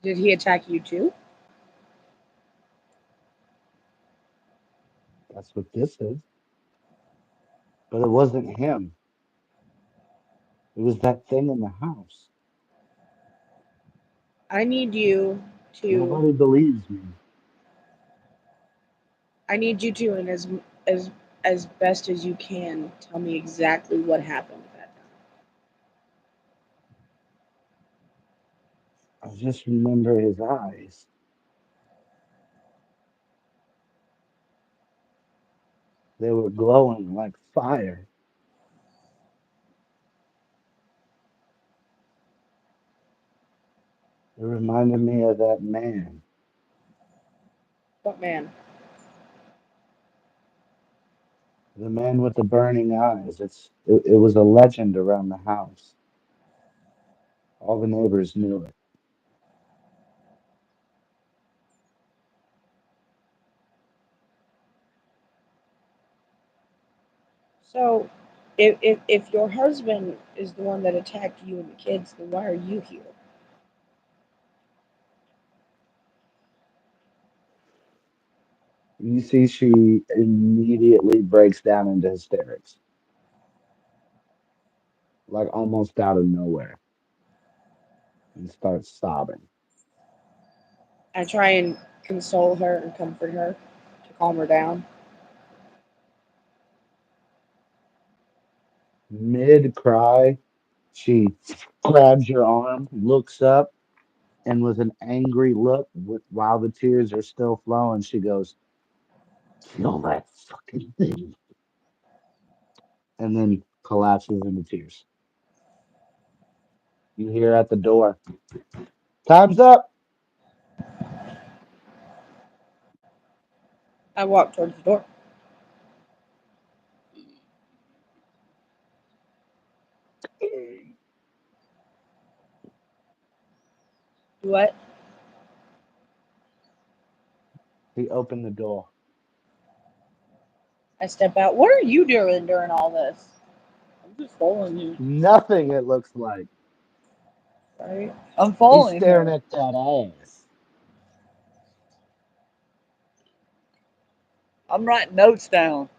Did he attack you too? That's what this is. But it wasn't him. It was that thing in the house. I need you to Nobody believes me. I need you to and as as best as you can tell me exactly what happened that night. I just remember his eyes. They were glowing like fire. It reminded me of that man. What man? The man with the burning eyes. It was a legend around the house. All the neighbors knew it. So if your husband is the one that attacked you and the kids, then why are you here? You see, she immediately breaks down into hysterics, like almost out of nowhere, and starts sobbing. I try and console her and comfort her to calm her down. Mid cry, she grabs your arm, looks up, and with an angry look, while the tears are still flowing, she goes, "Kill that fucking thing," and then collapses into tears. You hear at the door, "Time's up." I walk towards the door. Do what? He opened the door. I step out. What are you doing during all this? I'm just following you. Nothing, it looks like. Right? I'm He's following staring her. at that ass. I'm writing notes down.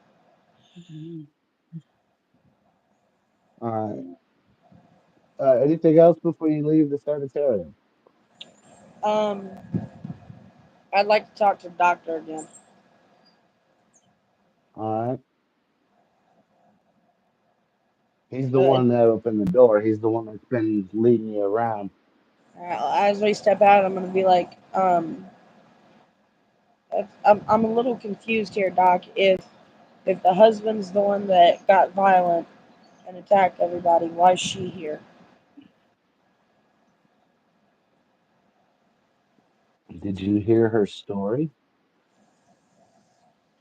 All right. Anything else before you leave the sanitarium? Um, I'd like to talk to the doctor again. All right. He's the Uh, one that opened the door. He's the one that's been leading you around. as we step out, I'm gonna be like, I'm a little confused here, Doc. If the husband's the one that got violent and attacked everybody, why is she here? Did you hear her story?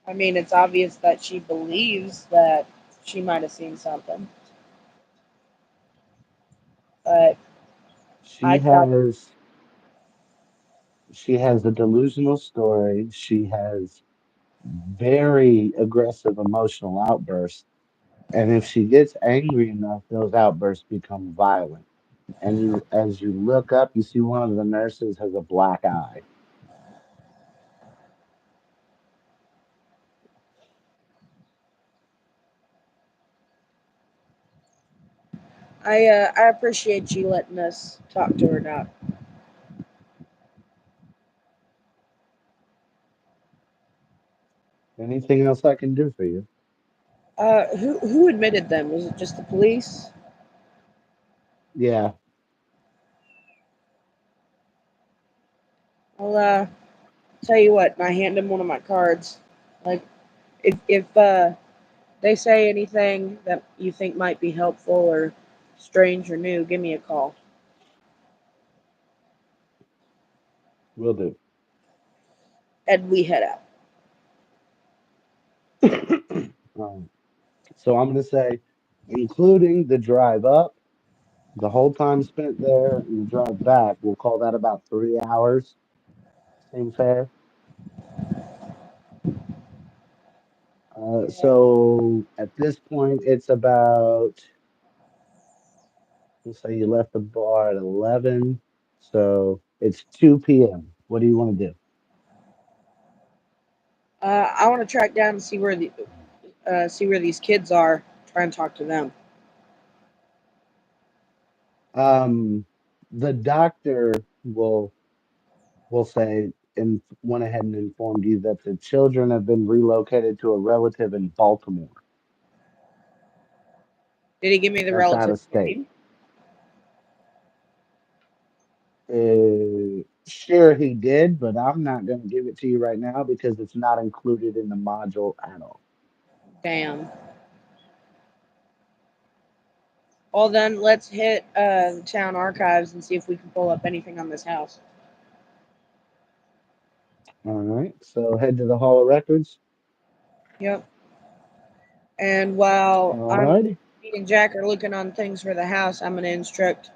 I mean, it's obvious that she believes that she might have seen something, but She I thought, has she has a delusional story. She has very aggressive emotional outbursts. And if she gets angry enough, those outbursts become violent. And as you look up, you see one of the nurses has a black eye. I appreciate you letting us talk to her, Doc. Anything else I can do for you? Who admitted them? Was it just the police? Yeah, I'll tell you what. I hand him one of my cards. Like, if they say anything that you think might be helpful or strange or new, give me a call. will do. And we head out. Um, so I'm going to say, including the drive up, the whole time spent there, and the drive back, we'll call that about 3 hours. Seem fair? So at this point, it's about, let's say you left the bar at 11. So It's 2 p.m. What do you want to do? I want to track down and see where these kids are. Try and talk to them. The doctor will will say and went ahead and informed you that the children have been relocated to a relative in Baltimore. Did he give me the That's out of relative's state. name? Sure, he did, but I'm not going to give it to you right now because it's not included in the module at all. Damn. Well, then let's hit the town archives and see if we can pull up anything on this house. All right, so head to the Hall of Records. Yep. And while All I'm righty. me and Jack are looking on things for the house, I'm going to instruct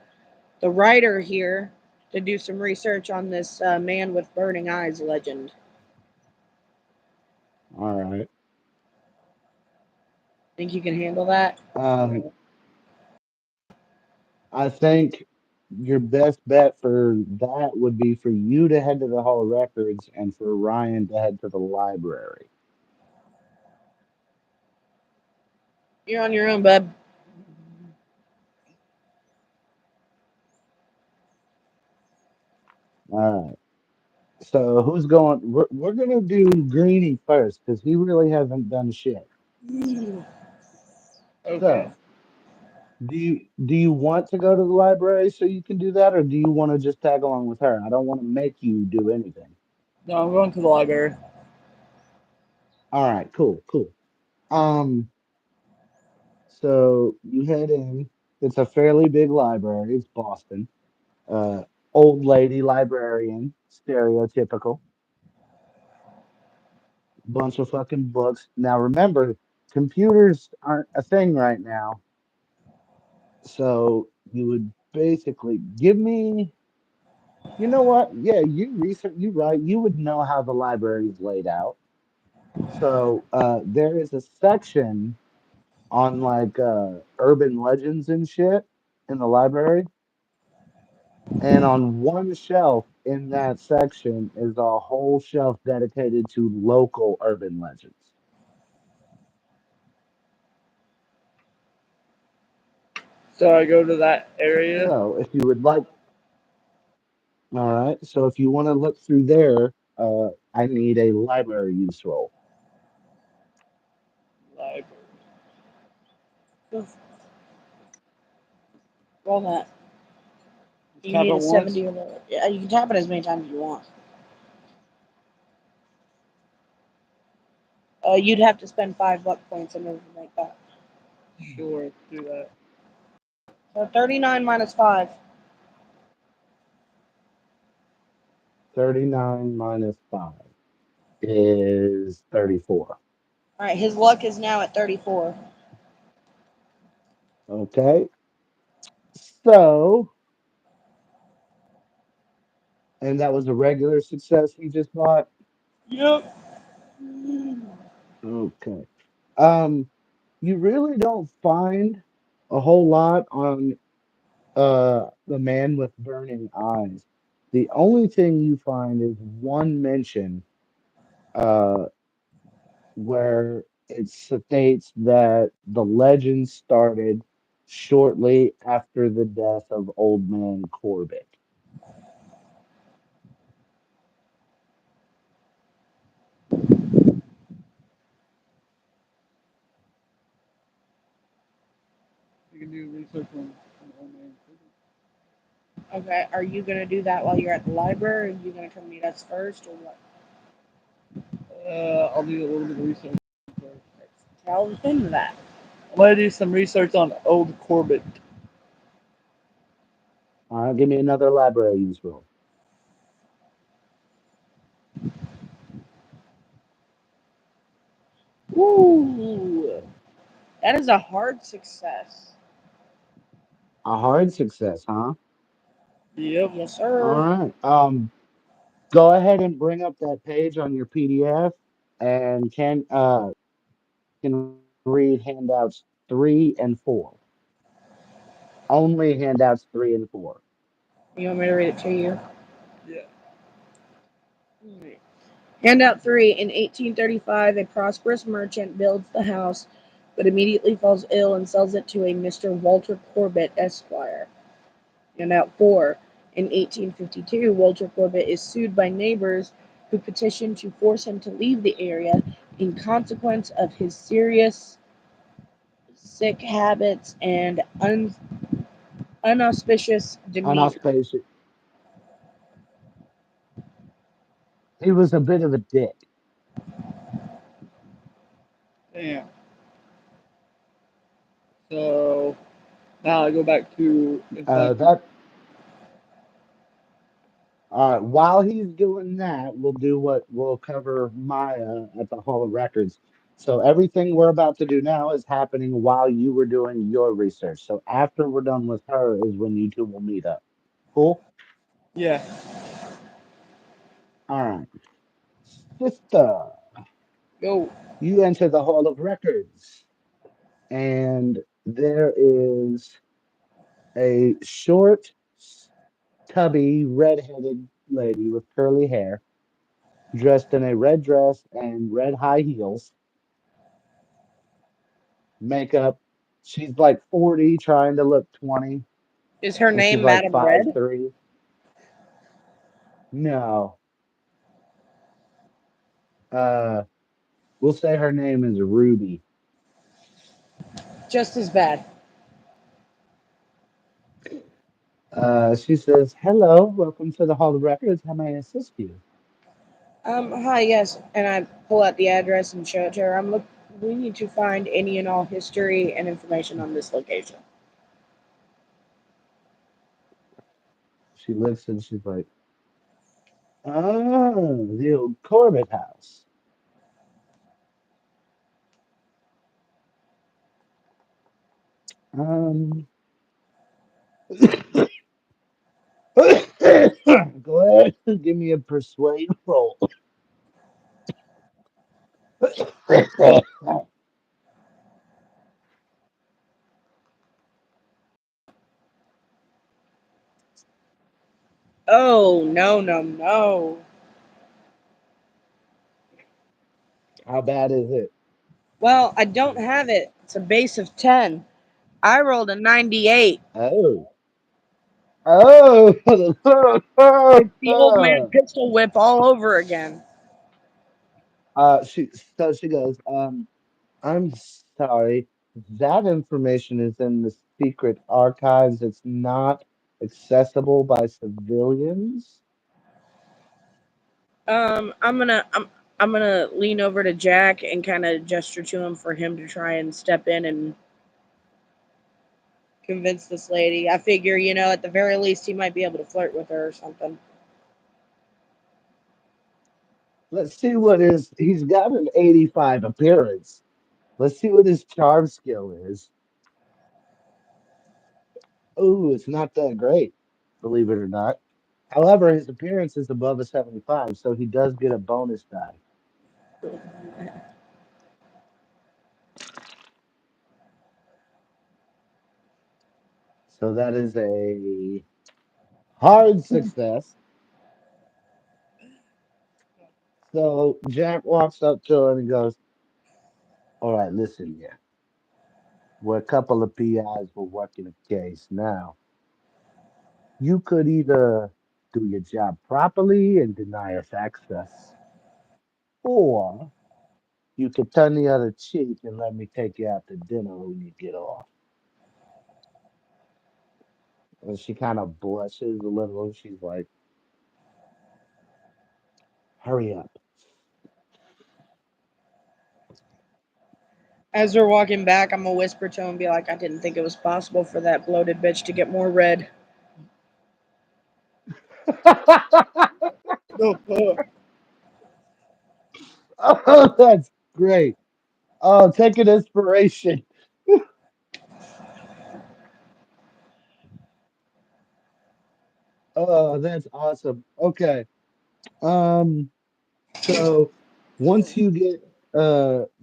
the writer here to do some research on this man with burning eyes legend. All right. Think you can handle that? Um, I think your best bet for that would be for you to head to the Hall of Records and for Ryan to head to the library. You're on your own, bub. All right. So who's going? We're gonna do Greeny first because he really hasn't done shit. Okay. So do you want to go to the library so you can do that, or do you want to just tag along with her? I don't want to make you do anything. No, I'm going to the library. All right, cool, cool. Um, so you head in. It's a fairly big library. It's Boston. Uh, Old lady librarian, stereotypical. Bunch of fucking books. Now remember, computers aren't a thing right now. So you would basically give me, you know what? Yeah, you research, you right. You would know how the library is laid out. So there is a section on like urban legends and shit in the library. And on one shelf in that section is a whole shelf dedicated to local urban legends. So I go to that area. So if you would like, all right. So if you want to look through there, I need a library use roll. Library. Roll that. Just You tap need it a once. 70 or lower. Yeah, you can tap it as many times as you want. You'd have to spend 5 luck points in order to make that. Sure, do that. So 39 minus 5. 39 minus 5 is 34. All right, his luck is now at 34. Okay. So, and that was a regular success he just bought. Yep. Okay. Um, you really don't find a whole lot on the man with burning eyes. The only thing you find is one mention uh where it states that the legend started shortly after the death of Old Man Corbett. You can do research on old man. Okay, are you going to do that while you're at the library? Or are you going to come meet us first or what? I'll do a little bit of research first. Tell him that. I'm gonna do some research on old Corbett. All right, give me another library use roll. Ooh, that is a hard success. A hard success, huh? Yep. Yes, All sir. right. Go ahead and bring up that page on your PDF and can read handouts 3 and 4. Only handouts 3 and 4. You want me to read it to you? Alright. Handout 3. In 1835, a prosperous merchant builds the house, but immediately falls ill and sells it to a Mr. Walter Corbett, Esquire. Handout 4. In 1852, Walter Corbett is sued by neighbors who petition to force him to leave the area in consequence of his serious sick habits and unauspicious demeanor. Unauspicious. He was a bit of a dick. Damn. So now I go back to Kentucky. That while he's doing that, we'll do what we'll cover Maya at the Hall of Records. So everything we're about to do now is happening while you were doing your research. So after we're done with her is when you two will meet up. Cool? Yeah. All right. Sister, Go. you enter the Hall of Records, and there is a short, tubby, red-headed lady with curly hair, dressed in a red dress and red high heels, makeup. She's like 40, trying to look 20, Is her and she's name like Madam five Red? three. No, uh, we'll say her name is Ruby. Just as bad. She says, "Hello, welcome to the Hall of Records. How may I assist you?" Hi, yes. And I pull out the address and show it to her. We need to find any and all history and information on this location. She looks and she's like, "Oh, the old Corbett house. Um, go ahead, give me a persuade roll." Oh, no, no, no. How bad is it? Well, I don't have it. It's a base of 10. I rolled a 98. Oh, oh, It's the old man pistol whip all over again. she so she goes, I'm sorry. That information is in the secret archives. It's not accessible by civilians. I'm gonna lean over to Jack and kind of gesture to him for him to try and step in and convince this lady. I figure, at the very least, he might be able to flirt with her or something. Let's see what his he's got an 85 appearance. Let's see what his charm skill is. Oh, it's not that great, believe it or not. However, his appearance is above a 75, so he does get a bonus die. So that is a hard success. So Jack walks up to her and goes, "All right, listen, yeah. We're a couple of PIs were working a case. Now, you could either do your job properly and deny us access, or you could turn the other cheek and let me take you out to dinner when you get off." And she kind of blushes a little and she's like, "Hurry up." As we're walking back, I'm gonna whisper to him and be like, I didn't think it was possible for that bloated bitch to get more red. Oh, that's great. Oh, take an inspiration. Oh, that's awesome. Okay. Um, so once you get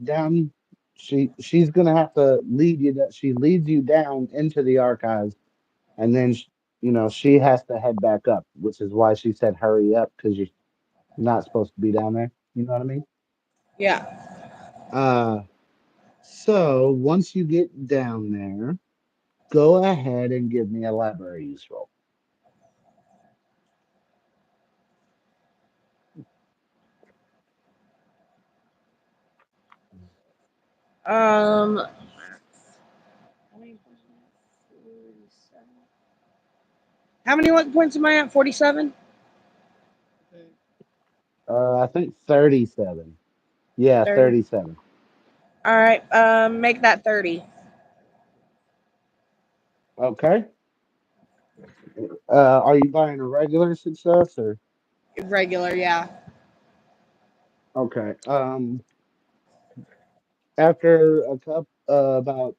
down, she's gonna have to lead you that she leads you down into the archives, and then she has to head back up, which is why she said hurry up because Not supposed to be down there. You know what I mean? Yeah. Uh, so once you get down there, go ahead and give me a library use roll. Um. How many points am I at? 47. How many luck points am I at? 47? I think 37. Yeah, 30. 37. All right. Make that Okay. Are you buying a regular success or? regular. Yeah. Okay. After about,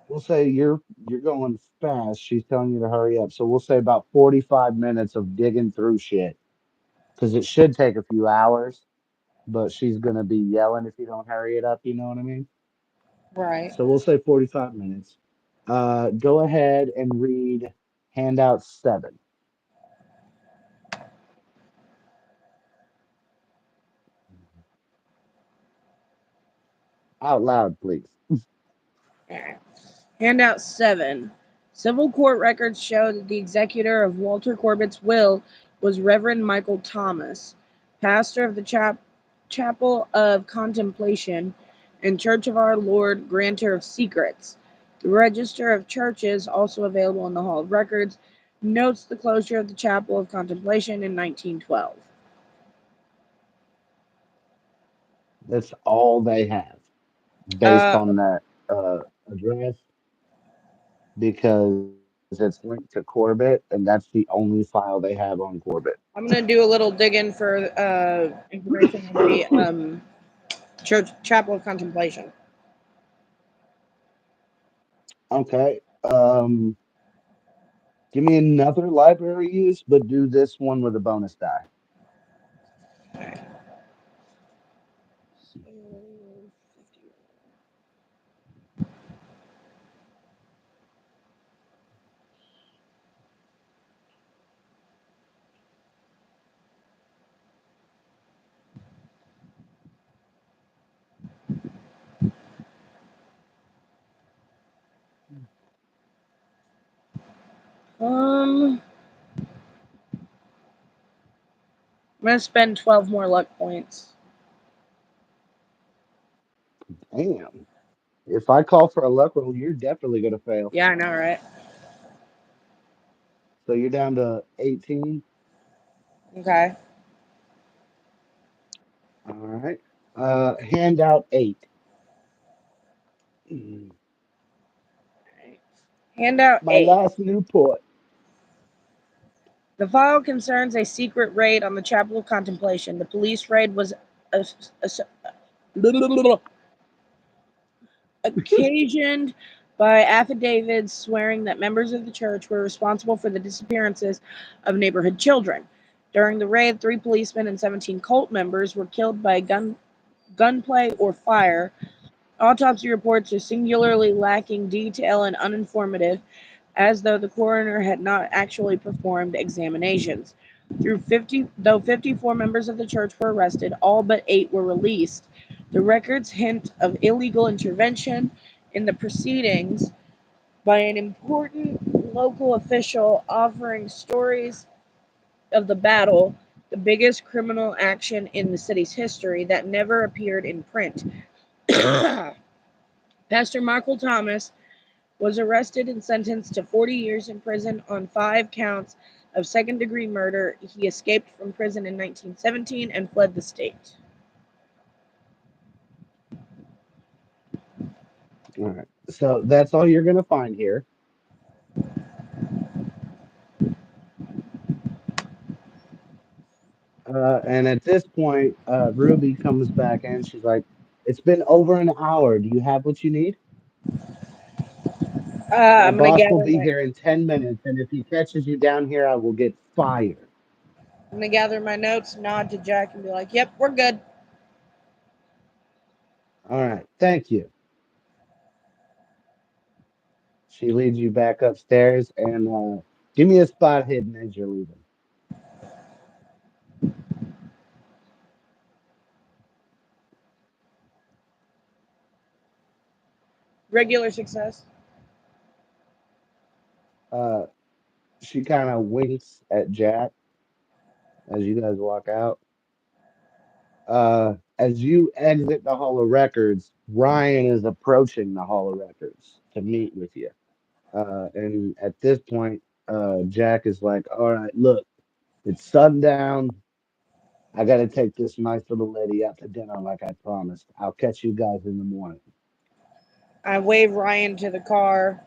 we'll say you're going fast. She's telling you to hurry up. So we'll say about 45 minutes of digging through shit because it should take a few hours, but she's gonna be yelling if you don't hurry it up. You know what I mean? Right. So we'll say 45 minutes. Go ahead and read handout 7 out loud, please. All right. Handout 7. Civil court records show that the executor of Walter Corbett's will was Reverend Michael Thomas, pastor of the Chapel of Contemplation and Church of Our Lord, Granter of Secrets. The Register of Churches, also available in the Hall of Records, notes the closure of the Chapel of Contemplation in 1912. That's all they have based Uh, on that address because it's linked to Corbett, and that's the only file they have on Corbett. I'm going to do a little digging for information on the Church Chapel of Contemplation. Okay. Give me another library use, but do this one with a bonus die. I'm gonna spend 12 more luck points. Damn. If I call for a luck roll, you're definitely gonna fail. Yeah, I know, right? So you're down to 18. Okay. All right. Handout 8. Handout My 8. last Newport. The file concerns a secret raid on the Chapel of Contemplation. The police raid was a, a, occasioned by affidavits swearing that members of the church were responsible for the disappearances of neighborhood children. During the raid, 3 policemen and 17 cult members were killed by gunplay or fire. Autopsy reports are singularly lacking detail and uninformative, as though the coroner had not actually performed examinations. Though 54 members of the church were arrested, all but 8 were released. The records hint of illegal intervention in the proceedings by an important local official offering stories of the battle, the biggest criminal action in the city's history that never appeared in print. Pastor Michael Thomas was arrested and sentenced to 40 years in prison on 5 counts of second-degree murder. He escaped from prison in 1917 and fled the state. All right. So that's all you're gonna find here. And at this point, Ruby comes back in. She's like, "It's been over an hour. Do you have what you need? My I'm gonna boss will gather be my here in 10 minutes, and if he catches you down here, I will get fired." I'm gonna gather my notes, nod to Jack, and be like, "Yep, we're good." All right. Thank you. She leads you back upstairs and give me a spot hidden as you're leaving. Regular success. Uh, she kind of winks at Jack as you guys walk out. As you exit the Hall of Records, Ryan is approaching the Hall of Records to meet with you. And at this point, Jack is like, "All right, look, it's sundown. I got to take this nice little lady out to dinner like I promised. I'll catch you guys in the morning." I wave Ryan to the car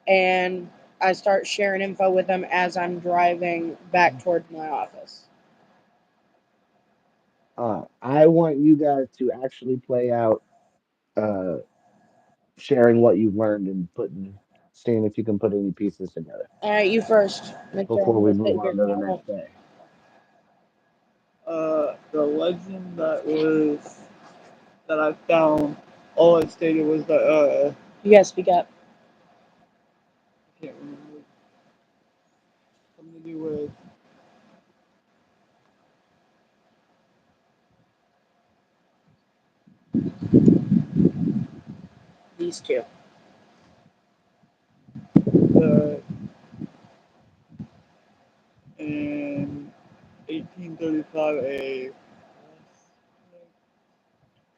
and I start sharing info with him as I'm driving back towards my office. I want you guys to actually play out uh, sharing what you've learned and seeing if you can put any pieces together All right, you first, Mister. before I'm we gonna move sit here on in to my the next office. day. The legend that I found, all it stated was that You guys speak up. I can't remember, something to do with These two. the in 1835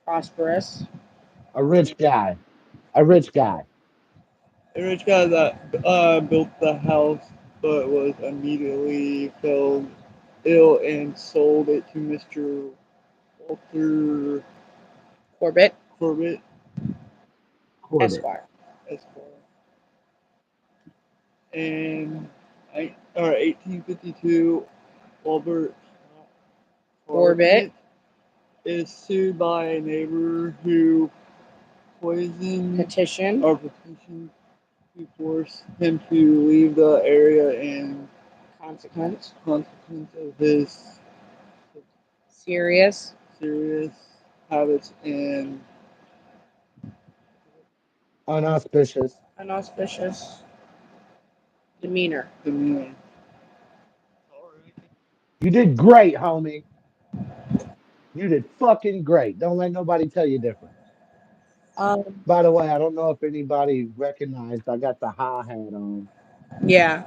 Prosperous. A rich guy, a rich guy. a rich guy that built the house but was immediately fell ill and sold it to Mr. Walter Corbett. Corbett Corbett. Esquire. Esquire. In 1852, Albert Corbett. Corbett is sued by a neighbor who poisoned Petition. or petitioned to force him to leave the area in Consequence. consequence of his Serious. serious habits and Unauspicious. Unauspicious. Demeanor. demeanor. You did great, homie. You did fucking great. Don't let nobody tell you different. Um. By the way, I don't know if anybody recognized I got the high hat on. Yeah.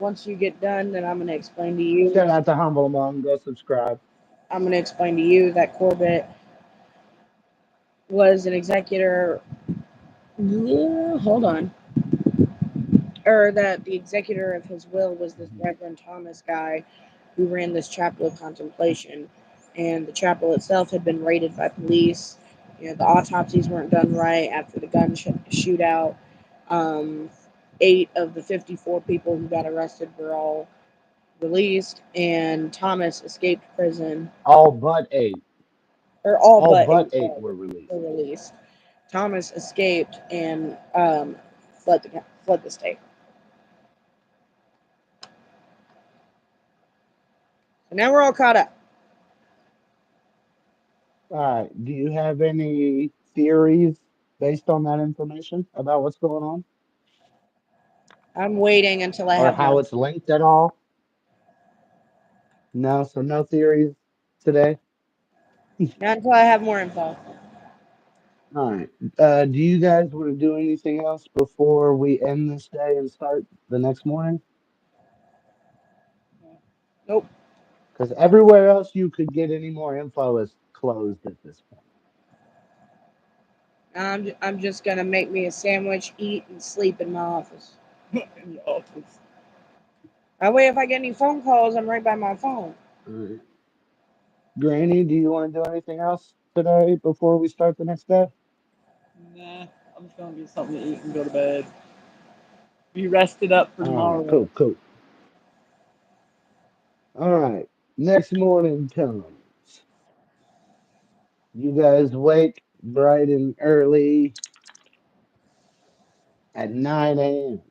Once you get done, then I'm gonna explain to you. Shout out to Humble Mom. Go subscribe. I'm gonna explain to you that Corbett was an executor. Hold on. Or that the executor of his will was this Reverend Thomas guy who ran this chapel of contemplation. And the chapel itself had been raided by police. You know, the autopsies weren't done right after the shootout. Um, 8 of the 54 people who got arrested were all released, and Thomas escaped prison, All but eight. or all All but but 8 eight were released. were released. Thomas escaped and fled the state. So now we're all caught up. All right. Do you have any theories based on that information about what's going on I'm waiting until I or have how more. it's linked at all? No, so no theories today. Not until I have more info. All right. Do you guys want to do anything else before we end this day and start the next morning? Nope. Because everywhere else you could get any more info is closed at this point. I'm just gonna make me a sandwich, eat, and sleep in my office. in the office. That way, if I get any phone calls, I'm right by my phone. All right. Granny, do you want to do anything else today before we start the next day? Nah, I'm just gonna get something to eat and go to bed. Be rested up for All right, tomorrow. cool, cool. All right. Next morning comes. You guys wake bright and early at 9 a.m.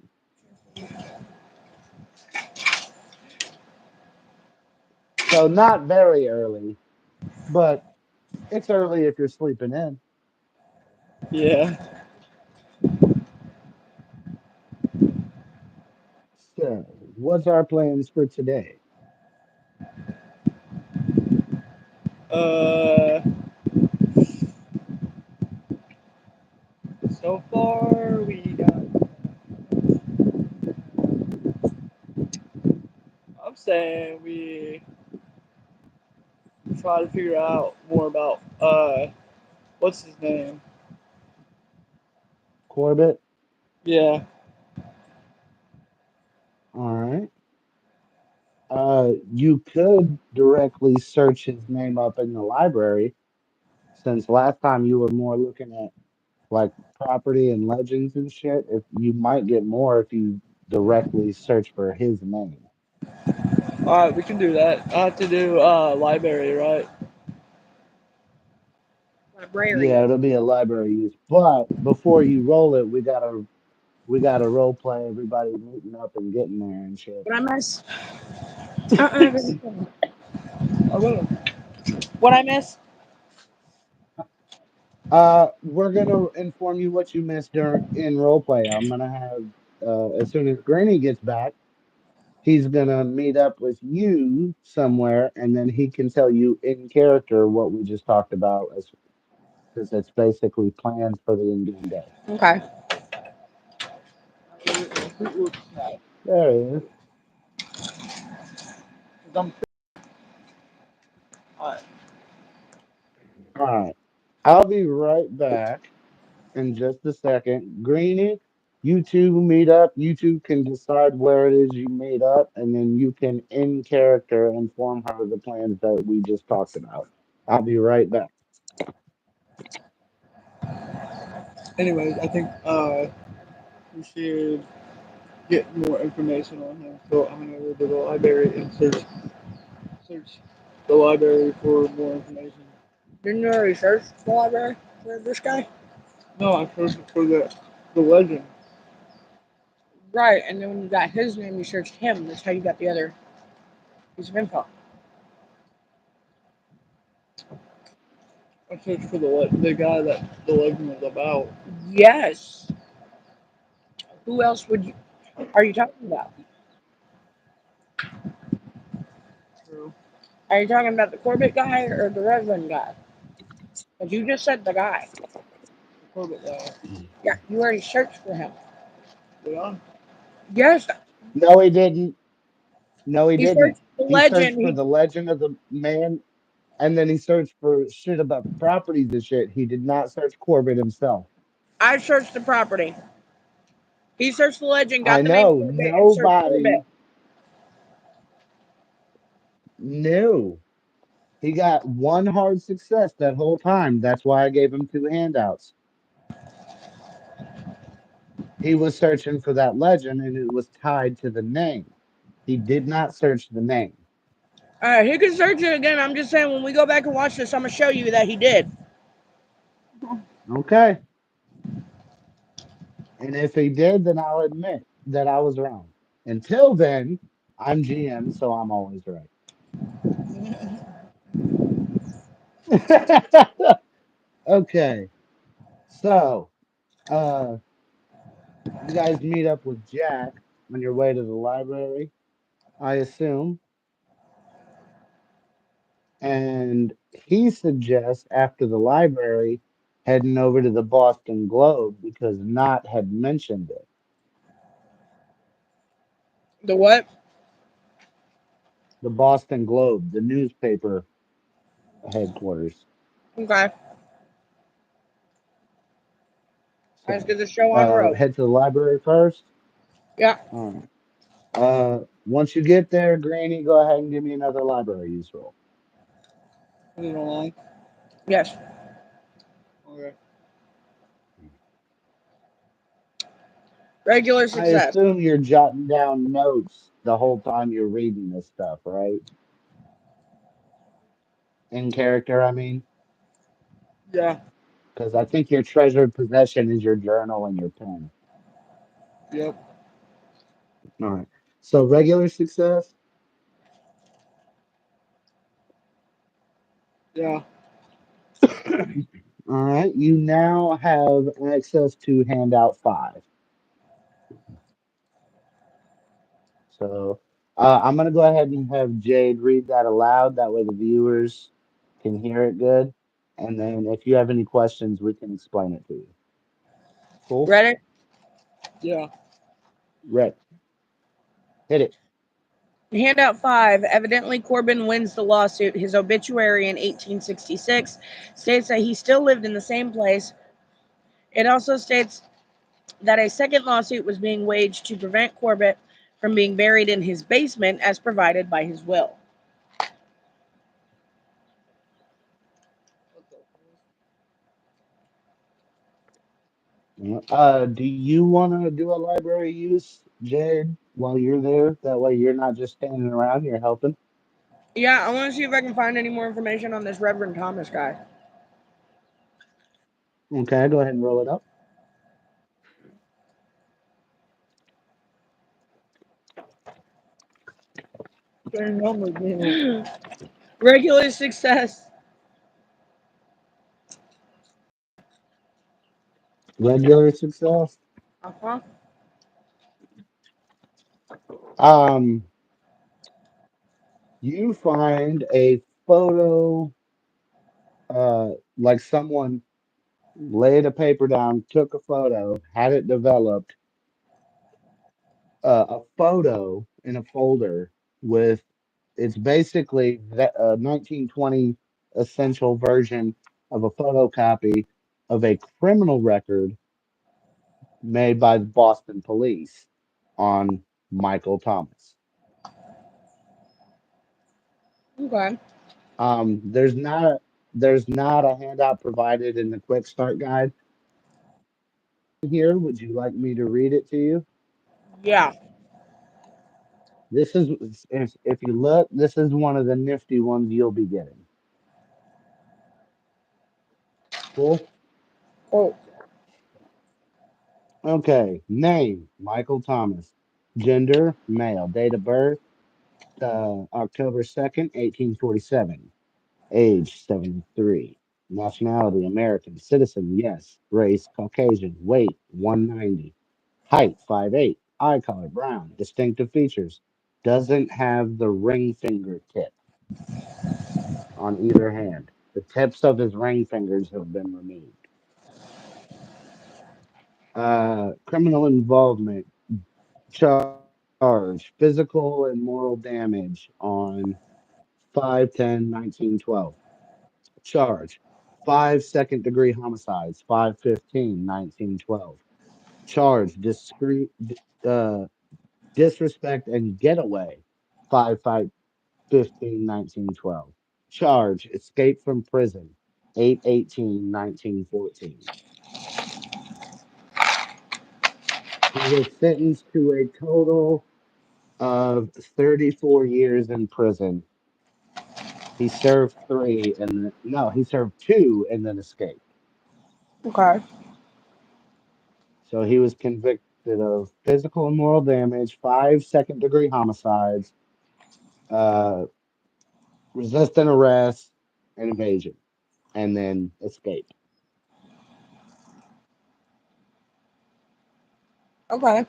So not very early, but it's early if you're sleeping in. Yeah. So, what's our plans for today? Uh, saying we try to figure out more about what's his name? Corbett. Yeah. All right. You could directly search his name up in the library, since last time you were more looking at like property and legends and shit. If you might get more if you directly search for his name. All right, we can do that. I have to do library, right? Yeah, Librarian. it'll be a library use. But before you roll it, we gotta role play everybody meeting up and getting there and shit. What I miss? I will. What I miss? We're gonna inform you what you missed during in role play. I'm gonna have as soon as Granny gets back, he's gonna meet up with you somewhere, and then he can tell you in character what we just talked about, as because it's basically plans for the in-game day. Okay. There he is. I'm, all right. All right, I'll be right back in just a second. Greenie, you two meet up. You two can decide where it is you meet up, and then you can, in character, inform her of the plans that we just talked about. I'll be right back. Anyways, I think we should get more information on him. So I'm gonna go to the library and search the library for more information. Didn't you already search the library for this guy? No, I searched for the legend. Right, and then when you got his name, you searched him. That's how you got the other piece of info. I searched for the guy that the legend was about. Yes. Who else would you? Are you talking about? True. Are you talking about the Corbett guy or the Reverend guy? Because you just said the guy. The Corbett guy. Yeah, you already searched for him. Did I? Yes, No, he didn't. No, he he didn't. searched the He searched legend. for the legend of the man, and then he searched for shit about the properties and shit. He did not search Corbett himself. I searched the property. He searched the legend, I got the name know Corbett, and searched Corbett. nobody knew. He got one hard success that whole time. That's why I gave him two handouts. He was searching for that legend and it was tied to the name. He did not search the name. All right, he can search it again. I'm just saying, when we go back and watch this, I'm gonna show you that he did. Okay. And if he did, then I'll admit that I was wrong. Until then, I'm GM, so I'm always right. Okay. So, uh, you guys meet up with Jack on your way to the library, I assume. And he suggests after the library heading over to the Boston Globe because Knott had mentioned it. The what? The Boston Globe, the newspaper headquarters. Okay, let's So, get the show on the road. head to the library first. Yeah. All right. Once you get there, Granny, go ahead and give me another library use roll. Put it online. Yes. Okay. Regular I success. assume you're jotting down notes the whole time you're reading this stuff, right? In character, I mean, Yeah. because I think your treasured possession is your journal and your pen. Yep. All right. So regular success. Yeah. All right. You now have access to handout five. So I'm going to go ahead and have Jade read that aloud. That way the viewers can hear it good. And then if you have any questions, we can explain it to you. Cool? Ready? Yeah. Right. Hit it. Handout 5. Evidently, Corbin wins the lawsuit. His obituary in 1866 states that he still lived in the same place. It also states that a second lawsuit was being waged to prevent Corbett from being buried in his basement as provided by his will. Do you want to do a library use, Jade, while you're there? That way you're not just standing around, you're helping. Yeah, I want to see if I can find any more information on this Reverend Thomas guy. Okay, go ahead and roll it up. Same number, man. Regular success. Regular success. Uh-huh. Um, you find a photo, like someone laid a paper down, took a photo, had it developed, a photo in a folder with it's basically that 1920 essential version of a photocopy of a criminal record made by the Boston police on Michael Thomas. Okay. There's not a handout provided in the quick start guide here. Would you like me to read it to you? Yeah. This is if you look, this is one of the nifty ones you'll be getting. Cool. Oh, Okay. Name Michael Thomas. Gender male. Date of birth October 2nd, 1847. Age 73. Nationality American. Citizen yes. Race Caucasian. Weight 190. Height 5'8". Eye color brown. Distinctive features. Doesn't have the ring finger tip on either hand. The tips of his ring fingers have been removed. Criminal involvement charge, physical and moral damage on 5/10/1912. Charge, 5 second-degree homicides, 5/15/1912. Charge, disrespect and getaway, 5/15/1912. Charge, escape from prison, 8/18/1914. He was sentenced to a total of 34 years in prison. He served three and no, he served two and then escaped. okay. So he was convicted of physical and moral damage, 5 second-degree homicides, uh, resisting arrest, and evasion, and then escape. Okay.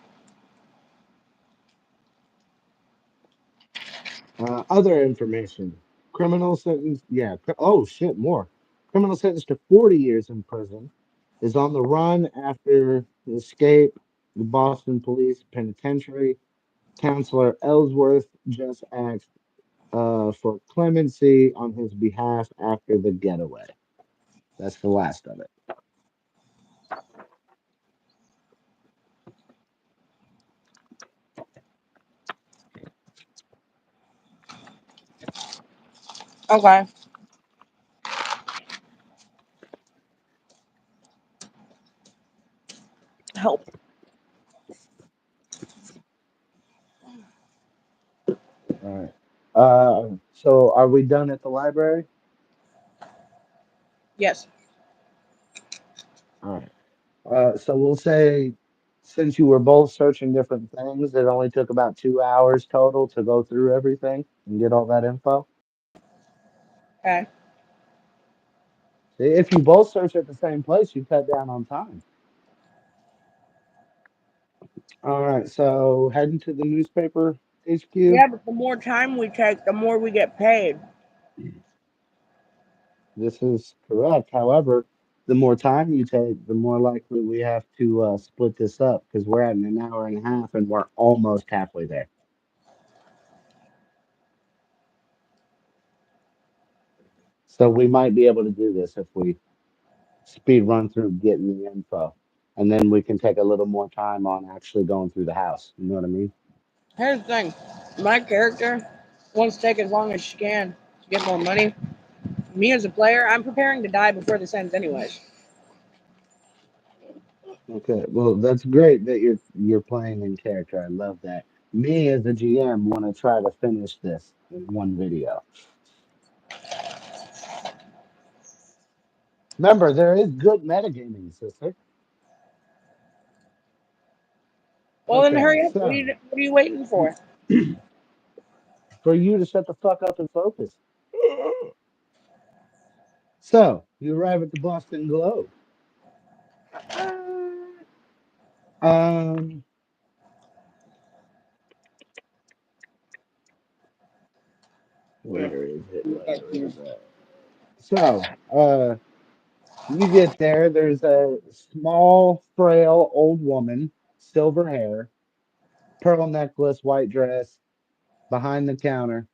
Other information. Criminal sentence, yeah. Oh shit, more. Criminal sentence to 40 years in prison is on the run after the escape. The Boston Police Penitentiary Counselor Ellsworth just asked for clemency on his behalf after the getaway. That's the last of it. Okay. Help. All right. So are we done at the library? Yes. All right. So we'll say since you were both searching different things, it only took about 2 hours total to go through everything and get all that info. Okay. See, if you both search at the same place, you cut down on time. All right. So heading to the newspaper HQ. Yeah, but the more time we take, the more we get paid. This is correct. However, the more time you take, the more likely we have to split this up because we're at an hour and a half and we're almost halfway there. So we might be able to do this if we speed run through getting the info. And then we can take a little more time on actually going through the house. You know what I mean? Here's the thing. My character wants to take as long as she can to get more money. Me as a player, I'm preparing to die before this ends anyways. Okay. Well, that's great that you're playing in character. I love that. Me as a GM want to try to finish this in one video. Remember, there is good metagaming, sister. Well, then Okay, hurry up. so What are you waiting for? for you to shut the fuck up and focus. So you arrive at the Boston Globe. Um, Yeah. where is it? Back Where to is it? So, you get there. There's a small, frail old woman, silver hair, pearl necklace, white dress, behind the counter,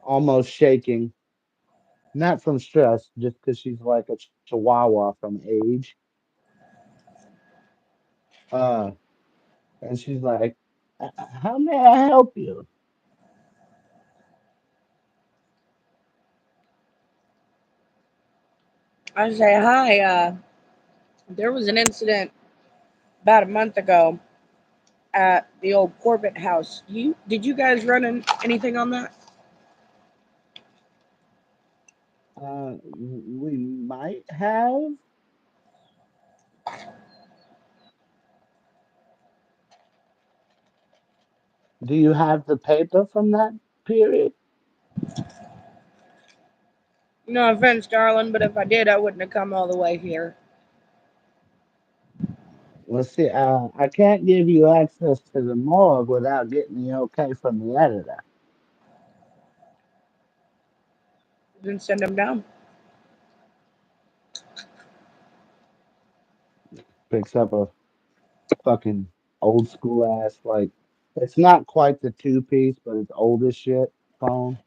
almost shaking. Not from stress, just because she's like a chihuahua from age. Uh, and she's like, How may I help you?" I say, hi. There was an incident about a month ago at the old Corbett house. Did you guys run anything on that? We might have. Do you have the paper from that period? No offense, darling, but if I did, I wouldn't have come all the way here. Let's see. I can't give you access to the morgue without getting the okay from the editor. Then send them down. Picks up a fucking old school ass, like, it's not quite the two piece, but it's old as shit phone.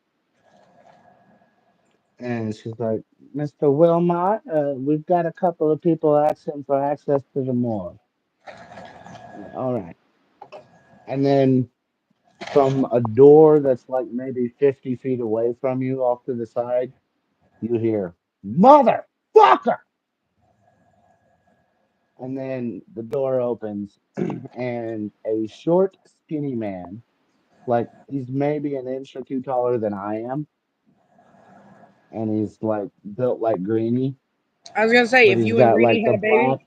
And she's like, "Mr. Wilmot, we've got a couple of people asking for access to the morgue." All right. And then from a door that's like maybe 50 feet away from you off to the side, you hear, "Motherfucker!" And then the door opens, and a short, skinny man, like he's maybe an inch or two taller than I am, and he's like built like Greeny, I was gonna say, but if he's you and got Greeny like had the a baby, black,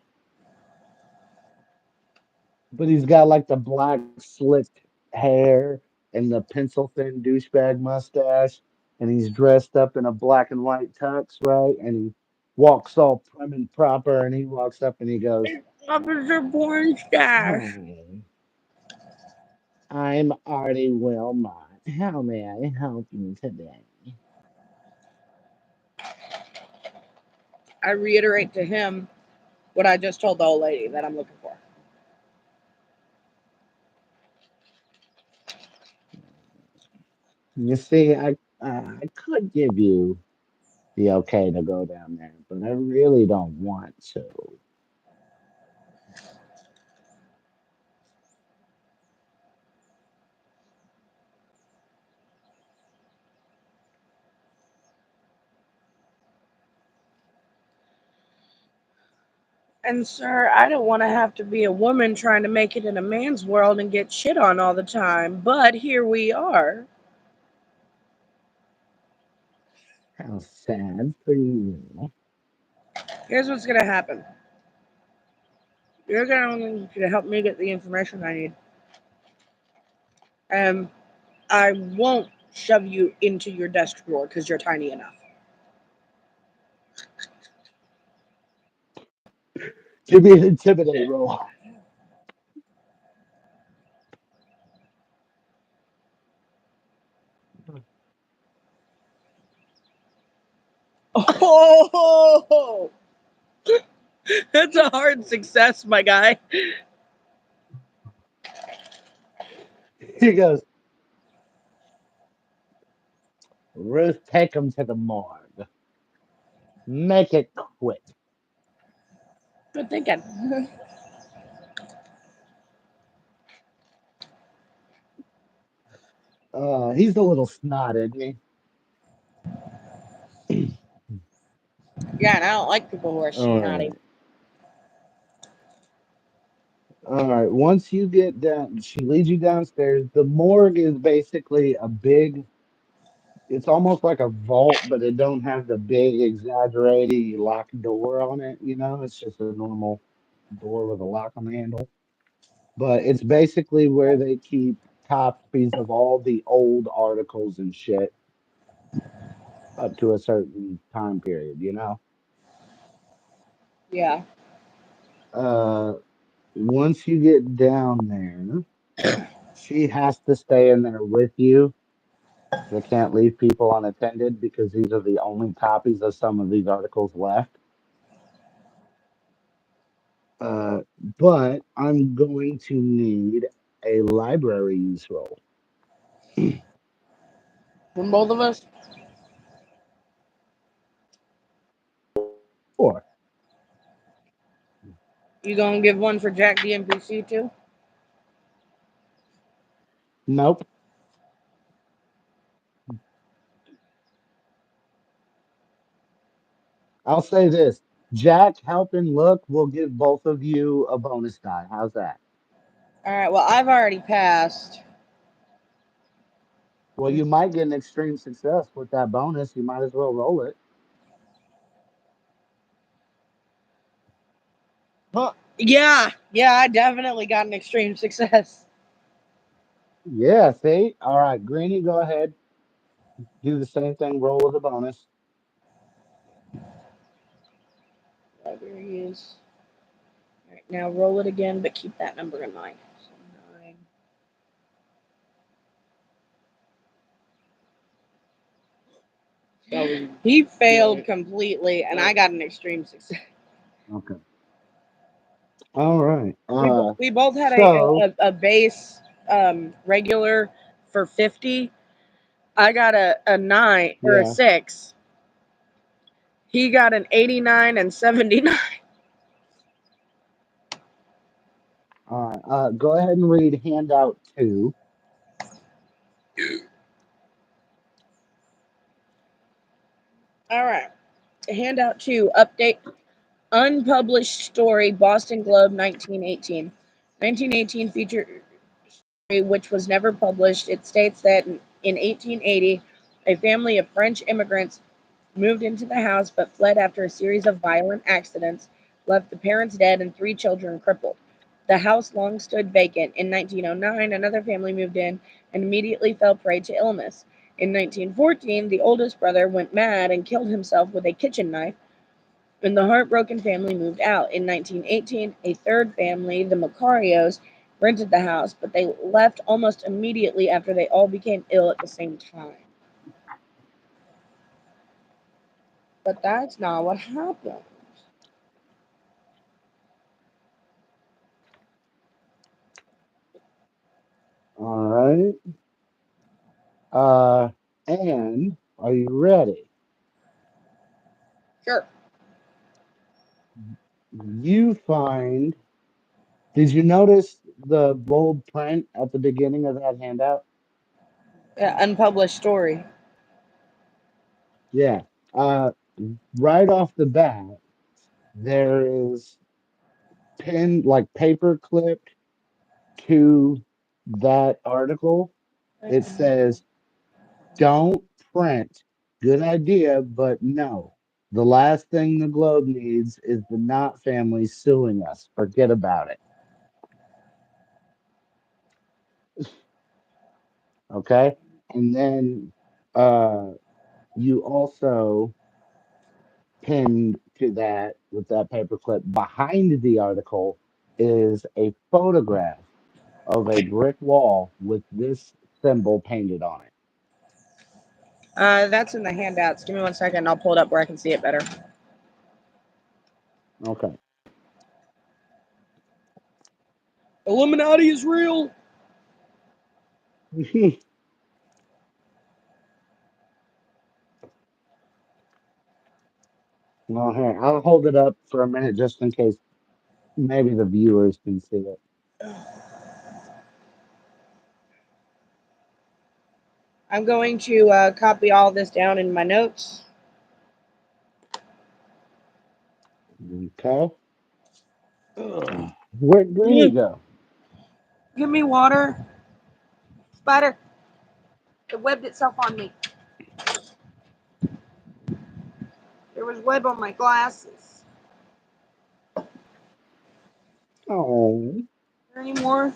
but he's got like the black slicked hair and the pencil thin douchebag mustache, and he's dressed up in a black and white tux, right? And he walks all prim and proper, and he walks up and he goes, Officer Pornstash. "Hi, I'm Artie Wilmot. How may I help you today?" I reiterate to him what I just told the old lady that I'm looking for. You see, I could give you the okay to go down there, but I really don't want to. And sir, I don't want to have to be a woman trying to make it in a man's world and get shit on all the time, but here we are. How sad for you. Here's what's gonna happen. You're going to help me get the information I need. And I won't shove you into your desk drawer because you're tiny enough. Give me an intimidate roll. Oh, that's a hard success, my guy. He goes, "Ruth, take him to the morgue." Make it quick. Good thinking. He's a little snot, isn't he? Yeah, and I don't like people who are All snotty. right. All right. Once you get down, she leads you downstairs. The morgue is basically a big, it's almost like a vault, but it don't have the big exaggerated lock door on it, you know? It's just a normal door with a lock on the handle. But it's basically where they keep copies of all the old articles and shit up to a certain time period, you know? Yeah. Uh, once you get down there, she has to stay in there with you. They can't leave people unattended because these are the only copies of some of these articles left. Uh, but I'm going to need a library use roll. From both of us, Or you gonna give one for Jack the NPC too? nope. I'll say this. Jack, help and look. We'll give both of you a bonus die. How's that? All right. Well, I've already passed. Well, you might get an extreme success with that bonus. You might as well roll it. Huh. Yeah. Yeah, I definitely got an extreme success. Yeah, see? All right, Greeny, go ahead. Do the same thing. Roll with a bonus. Library is. All right. Now roll it again, but keep that number in mind. So 9. That was He failed right. completely, and I got an extreme success. Okay. All right. We both had So a base regular for 50. I got a 9 or a yeah. 6. He got an 89 and 79. All right. Go ahead and read handout 2. All right. Handout 2, update unpublished story, Boston Globe, 1918. 1918 feature which was never published. It states that in 1880, a family of French immigrants moved into the house but fled after a series of violent accidents, left the parents dead and 3 children crippled. The house long stood vacant. In 1909, another family moved in and immediately fell prey to illness. In 1914, the oldest brother went mad and killed himself with a kitchen knife, and the heartbroken family moved out. In 1918, a third family, the Macarios, rented the house, but they left almost immediately after they all became ill at the same time. But that's not what happened. All right. Uh, and are you ready? Sure. You find. Did you notice the bold print at the beginning of that handout? Yeah, unpublished story. Yeah. Uh, right off the bat, there is pinned like paper clipped to that article. It says, "Don't print. Good idea, but no. The last thing the Globe needs is the Knott family suing us. Forget about it." Okay. And then uh, you also pinned to that with that paperclip behind the article is a photograph of a brick wall with this symbol painted on it. That's in the handouts. Give me 1 second. I'll pull it up where I can see it better. Okay. Illuminati is real. Well, here, I'll hold it up for a minute just in case maybe the viewers can see it. I'm going to copy all this down in my notes. Okay. Ugh. Where'd Greeny Mm, go? Give me water. Spider, it webbed itself on me. There was web on my glasses. Oh. Is there any more?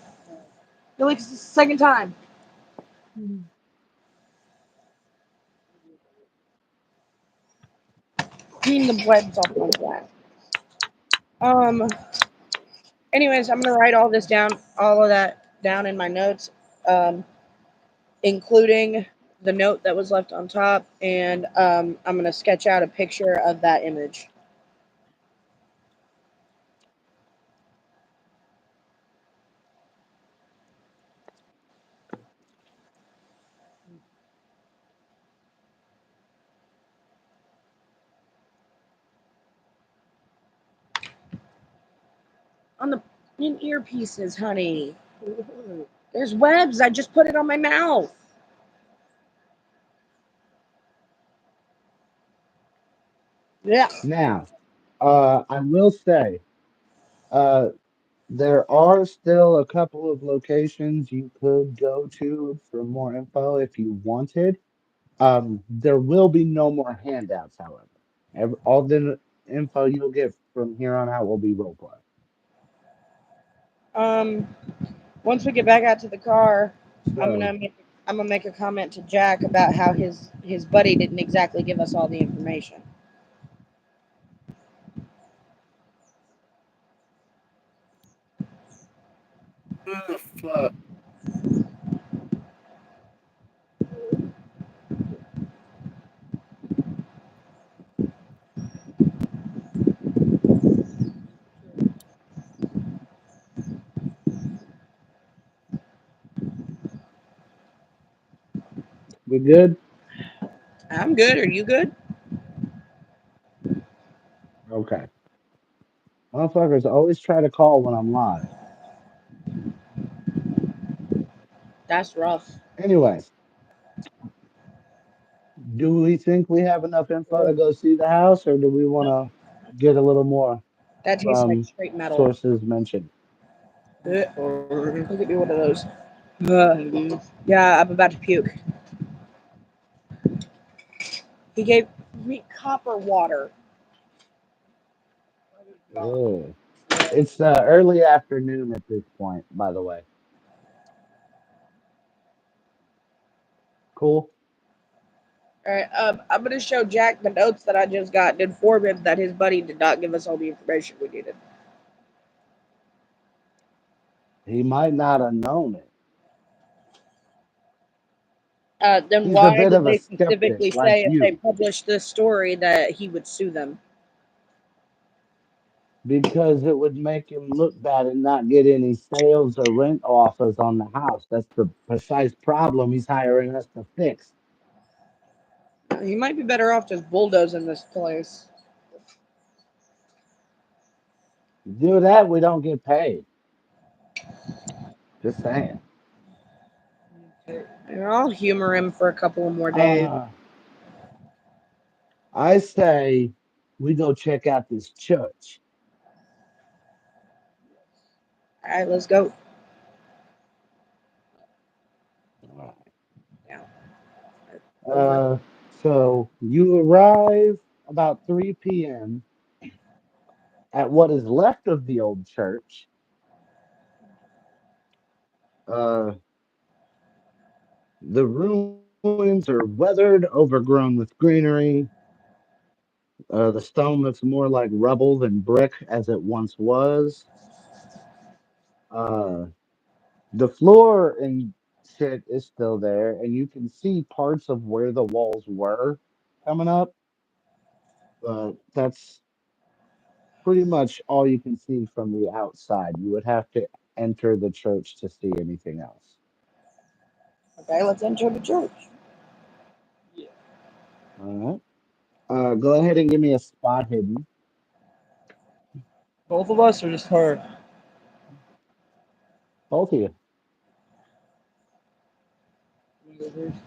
Really, it's the second time. Clean the webs off my glass. Um. Anyways, I'm gonna write all this down, all of that down in my notes, um, including the note that was left on top, and I'm gonna sketch out a picture of that image. On the in earpieces, honey. There's webs. I just put it on my mouth. Yeah. Now, I will say, uh, there are still a couple of locations you could go to for more info if you wanted. There will be no more handouts, however. All the info you'll get from here on out will be roleplay. Um. Once we get back out to the car, I'm So, gonna make, I'm gonna make a comment to Jack about how his buddy didn't exactly give us all the information. fuck. We good? I'm good. Are you good? Okay. Motherfuckers always try to call when I'm live. That's rough. Anyways, do we think we have enough info to go see the house, or do we want to get a little more That tastes like from straight metal. sources mentioned? Or Look at me, one of those. it is. Yeah, I'm about to puke. He gave me copper water. Ugh. It's early afternoon at this point, by the way. Cool. All right, I'm gonna show Jack the notes that I just got and inform him that his buddy did not give us all the information we needed. He might not have known it. Then He's a why bit did of a they skeptic specifically like say if they you published this story that he would sue them? because it would make him look bad and not get any sales or rent offers on the house. That's the precise problem he's hiring us to fix. He might be better off just bulldozing this place. Do that, we don't get paid. Just saying. I'll humor him for a couple of more days. Uh, I say we go check out this church. All right, let's go. Yeah. So you arrive about 3 p.m. at what is left of the old church. Uh, the ruins are weathered, overgrown with greenery. The stone looks more like rubble than brick as it once was. Uh, the floor and shit is still there, and you can see parts of where the walls were coming up. But that's pretty much all you can see from the outside. You would have to enter the church to see anything else. Okay, let's enter the church. Yeah. All right. Go ahead and give me a spot hidden. Both of us or just her? Both of you. You wanna go first?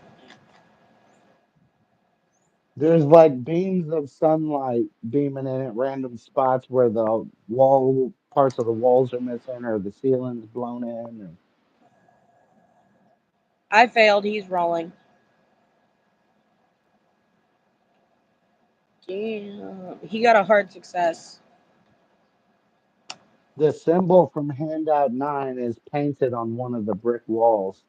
There's like beams of sunlight beaming in at random spots where the wall parts of the walls are missing or the ceiling's blown in. Or, I failed. He's rolling. Damn. He got a hard success. the symbol from handout 9 is painted on one of the brick walls.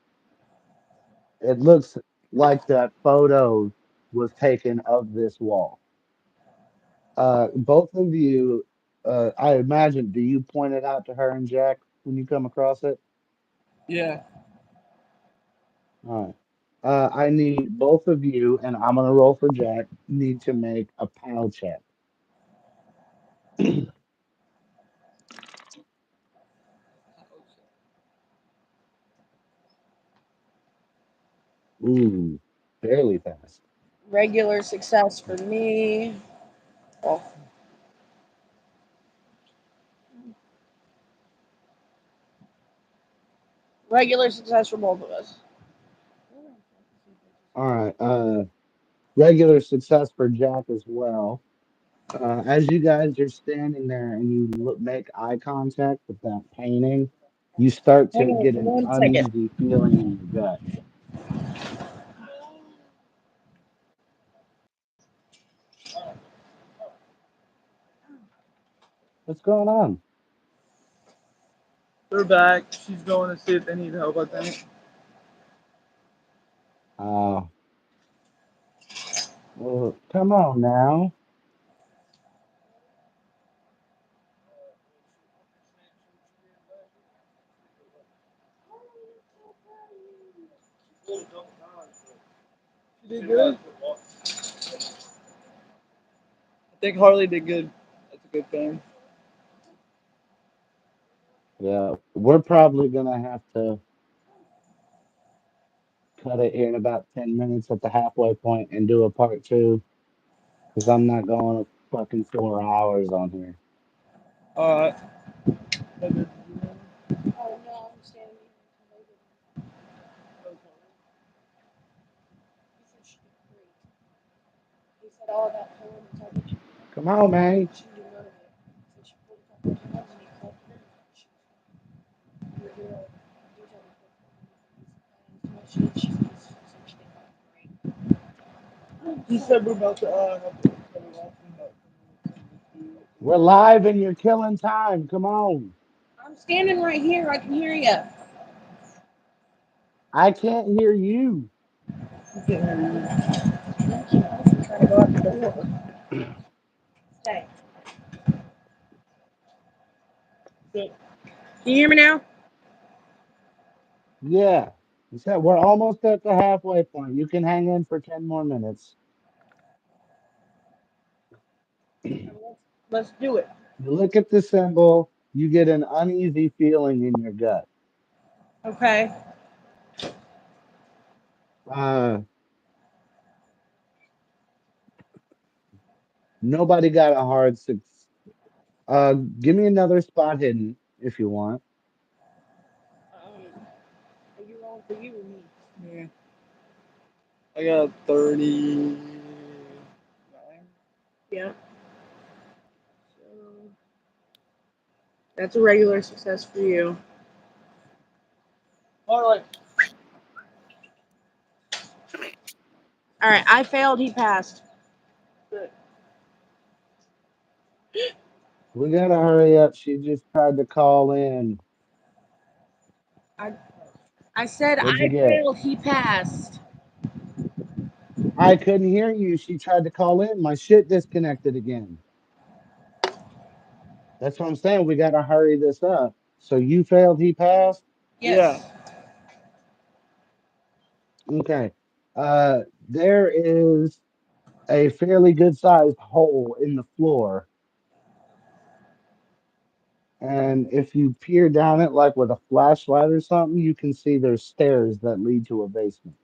It looks like that photo was taken of this wall. Both of you, I imagine, do you point it out to her and Jack when you come across it? Yeah. All right. I need both of you, and I'm gonna roll for Jack. Need to make a PAL check. Ooh, barely passed. Regular success for me. Oh, regular success for both of us. All right. Regular success for Jack as well. As you guys are standing there and you make eye contact with that painting, you start Hang to on get for an 1 second. uneasy feeling in your gut. What's going on? They're back. She's going to see if they need help, I think. Uh, well, come on now. She did good. I think Harley did good. That's a good thing. Yeah, we're probably gonna have to cut it here in about 10 minutes at the halfway point and do a part two because I'm not going fucking 4 hours on here. Alright. Oh no, I'm standing here. He said she did great. He said all that poem and told her Come on, man. she didn't do none of it. He said she pulled a couple of times and he called her and she was fine. Your girl, you told me she said she did fucking great. He said we're about to have to cut it off in about 10 minutes. We're live and you're killing time. Come on. I'm standing right here. I can hear you. I can't hear you. I'm trying to go out the door. Stay. Can you hear me now? Yeah. You said we're almost at the halfway point. You can hang in for 10 more minutes. Let's do it. You look at the symbol, you get an uneasy feeling in your gut. Okay. Uh, Nobody got a hard six. Give me another spot hidden if you want. Are you rolling for you or me? Yeah. I got 39. Yeah. So that's a regular success for you. Alright. All right. I failed. He passed. We gotta hurry up. She just tried to call in. I I said What'd you I get? failed. He passed. I couldn't hear you. She tried to call in. My shit disconnected again. That's what I'm saying. We gotta hurry this up. So you failed, he passed? Yeah. Yes. Okay. There is a fairly good sized hole in the floor. And if you peer down it like with a flashlight or something, you can see there's stairs that lead to a basement.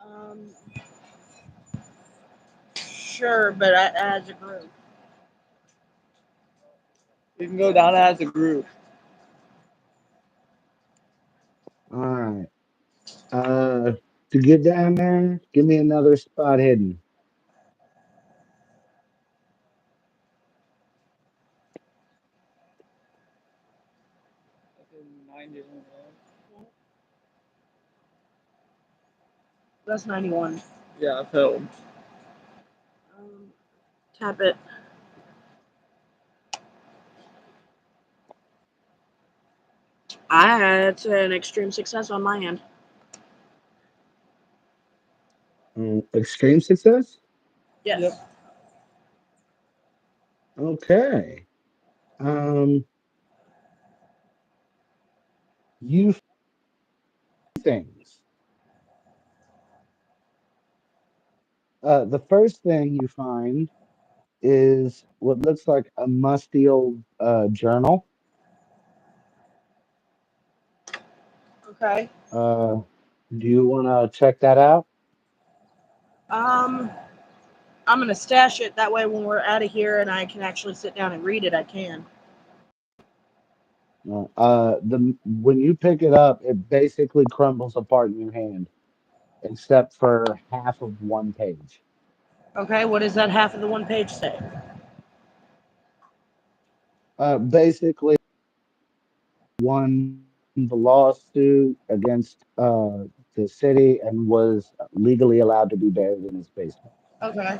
Um, sure, but as a group. You can go down as a group. All right. To get down there, give me another spot hidden. I said 91. That's 91. Yeah, I failed. Um, tap it. I had an extreme success on my end. Extreme success. Yes. Yep. Okay. Um, you find things. The first thing you find is what looks like a musty old journal. Okay. Uh, do you want to check that out? Um, I'm gonna stash it. That way, when we're out of here and I can actually sit down and read it, I can. The when you pick it up, it basically crumbles apart in your hand, except for half of one page. Okay. What does that half of the one page say? Basically, won the lawsuit against the city and was legally allowed to be buried in his basement. Okay.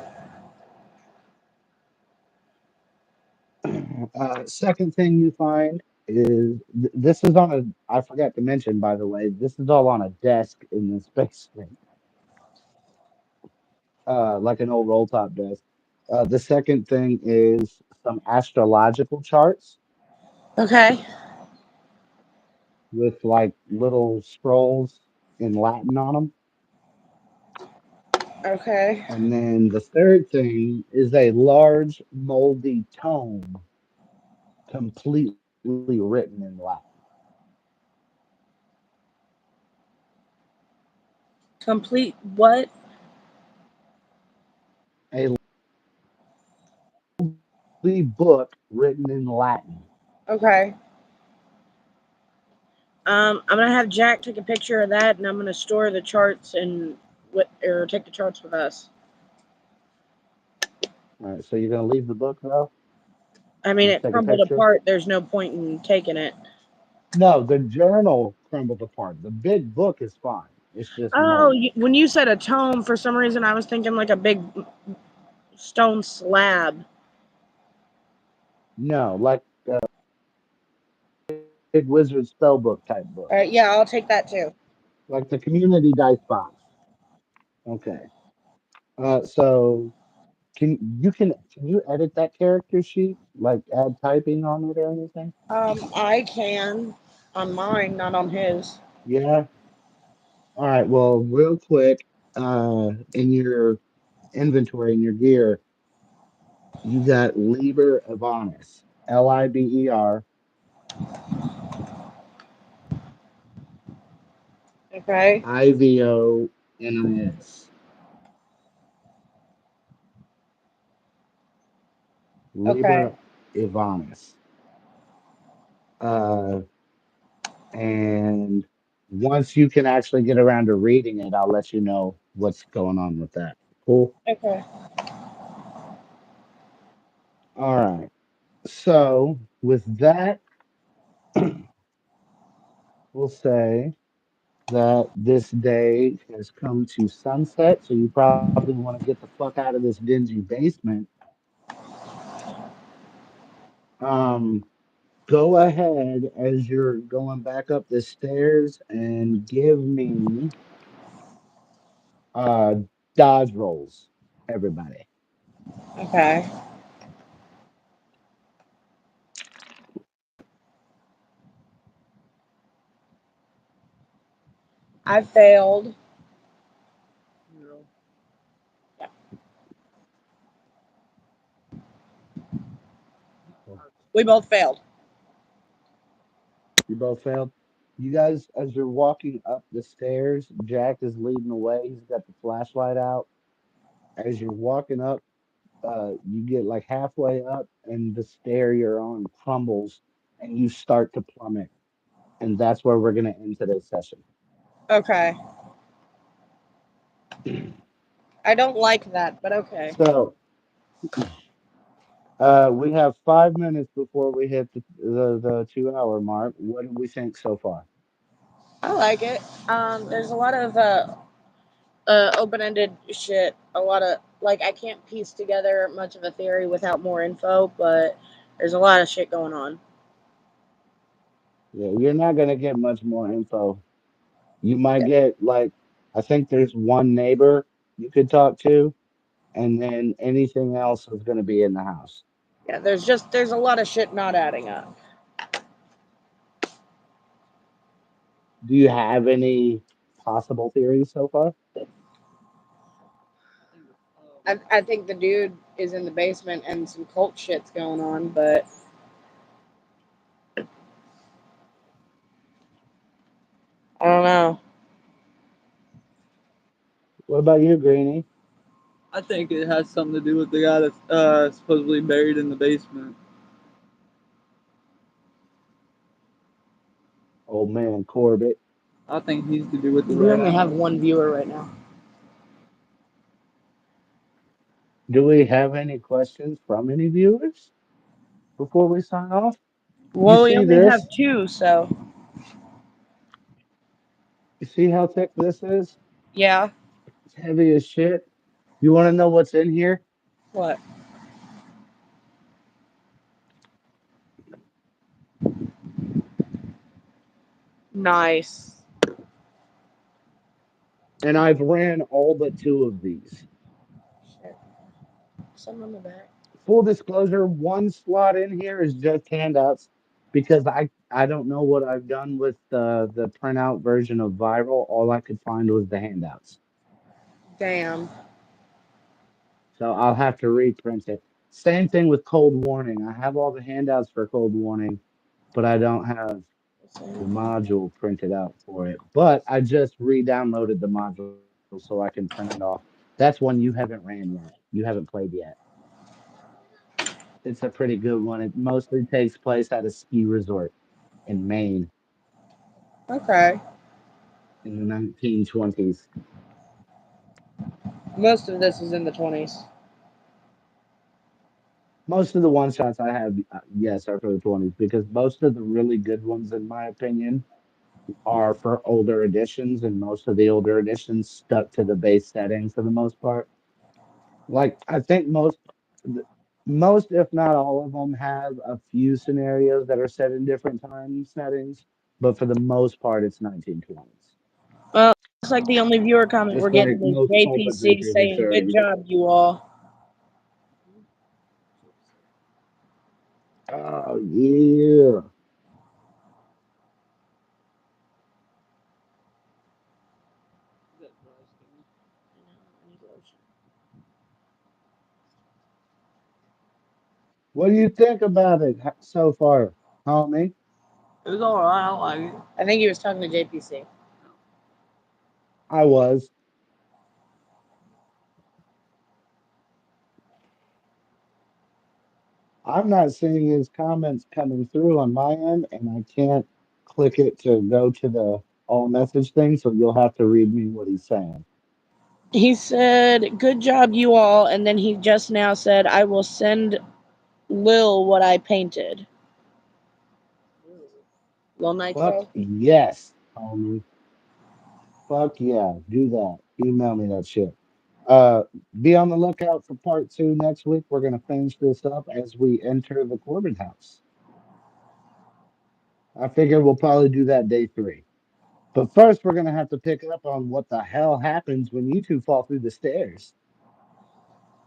Second thing you find is this is on a. I forgot to mention, by the way, this is all on a desk in this basement, like an old roll top desk. The second thing is some astrological charts Okay. with like little scrolls in Latin on them. Okay. And then the third thing is a large moldy tome completely written in Latin. Complete what? A lovely book written in Latin. Okay. I'm gonna have Jack take a picture of that, and I'm gonna store the charts and or take the charts with us. All right, so you're gonna leave the book though I mean, and it take a crumbled picture? apart. There's no point in taking it. No, the journal crumbled apart. The big book is fine. It's just Oh, molded. when you said a tome, for some reason I was thinking like a big stone slab. No, like a big wizard spell book type book, All right, yeah, I'll take that too. like the community dice box. Okay. So can you edit that character sheet, like add typing on it or anything? I can on mine, not on his. Yeah. All right. Well, real quick, in your inventory in your gear, you got Liber Ivanis, Liber Okay. Ivonis, Okay. Liber Ivanis. Uh, and once you can actually get around to reading it, I'll let you know what's going on with that. Cool. Okay. All right. So with that, we'll say that this day has come to sunset. So you probably want to get the fuck out of this dingy basement. Um, Go ahead as you're going back up the stairs and give me uh dodge rolls, everybody. Okay. I failed. Zero. Yeah. We both failed. You both failed. You guys, as you're walking up the stairs, Jack is leading the way. He's got the flashlight out. As you're walking up, you get like halfway up, and the stair you're on crumbles, and you start to plummet. And that's where we're gonna end today's session. Okay. I don't like that, but okay. So, we have 5 minutes before we hit the 2 hour mark. What do we think so far? I like it. There's a lot of open-ended shit. A lot of like I can't piece together much of a theory without more info, but there's a lot of shit going on. Yeah, you're not gonna get much more info. You might get like, I think there's one neighbor you could talk to, and then anything else is gonna be in the house. Yeah, there's a lot of shit not adding up. Do you have any possible theories so far? I think the dude is in the basement and some cult shit's going on, but I don't know. What about you, Greenie? I think it has something to do with the guy that's supposedly buried in the basement. Old man Corbett. I think he's to do with the We red only have house. one viewer right now. Do we have any questions from any viewers before we sign off? You Well, we see only have this? two, so You see how thick this is? yeah. It's heavy as shit. You want to know what's in here? What? Nice. And I've ran all but two of these. Shit. Some on the back. Full disclosure, one slot in here is just handouts because I don't know what I've done with the printout version of Viral. All I could find was the handouts. Damn. So I'll have to reprint it. Same thing with Cold Warning. I have all the handouts for Cold Warning, but I don't have the module printed out for it. But I just re-downloaded the module so I can print it off. That's one you haven't ran yet. You haven't played yet. It's a pretty good one. It mostly takes place at a ski resort in Maine Okay. in the 1920s. Most of this is in the 20s. Most of the one shots I have, yes, are for the 20s because most of the really good ones, in my opinion, are for older editions, and most of the older editions stuck to the base setting for the most part. Like I think most, if not all of them, have a few scenarios that are set in different time settings, but for the most part, it's 1920s. Well, looks like the only viewer comment we're Just getting like is most pulp JPC adventures are saying, "Good showing. job, you all." Oh yeah. What do you think about it so far, homie? It was alright. I like it. I think he was talking to JPC. I was. I'm not seeing his comments coming through on my end, and I can't click it to go to the all message thing, so you'll have to read me what he's saying. He said, "Good job, you all," and then he just now said, "I will send Lil what I painted." Lil Fuck Nitro. yes, homie. Fuck yeah, do that. Email me that shit. Be on the lookout for part two next week. We're gonna finish this up as we enter the Corbin house. I figure we'll probably do that day three. But first, we're gonna have to pick up on what the hell happens when you two fall through the stairs.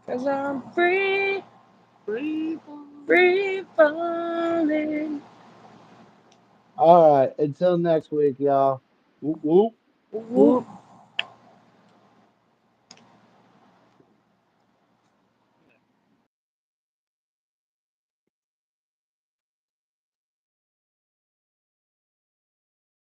Cause I'm free, Free. free falling. All right, until next week, y'all. Whoop, whoop. Whoop. Whoop.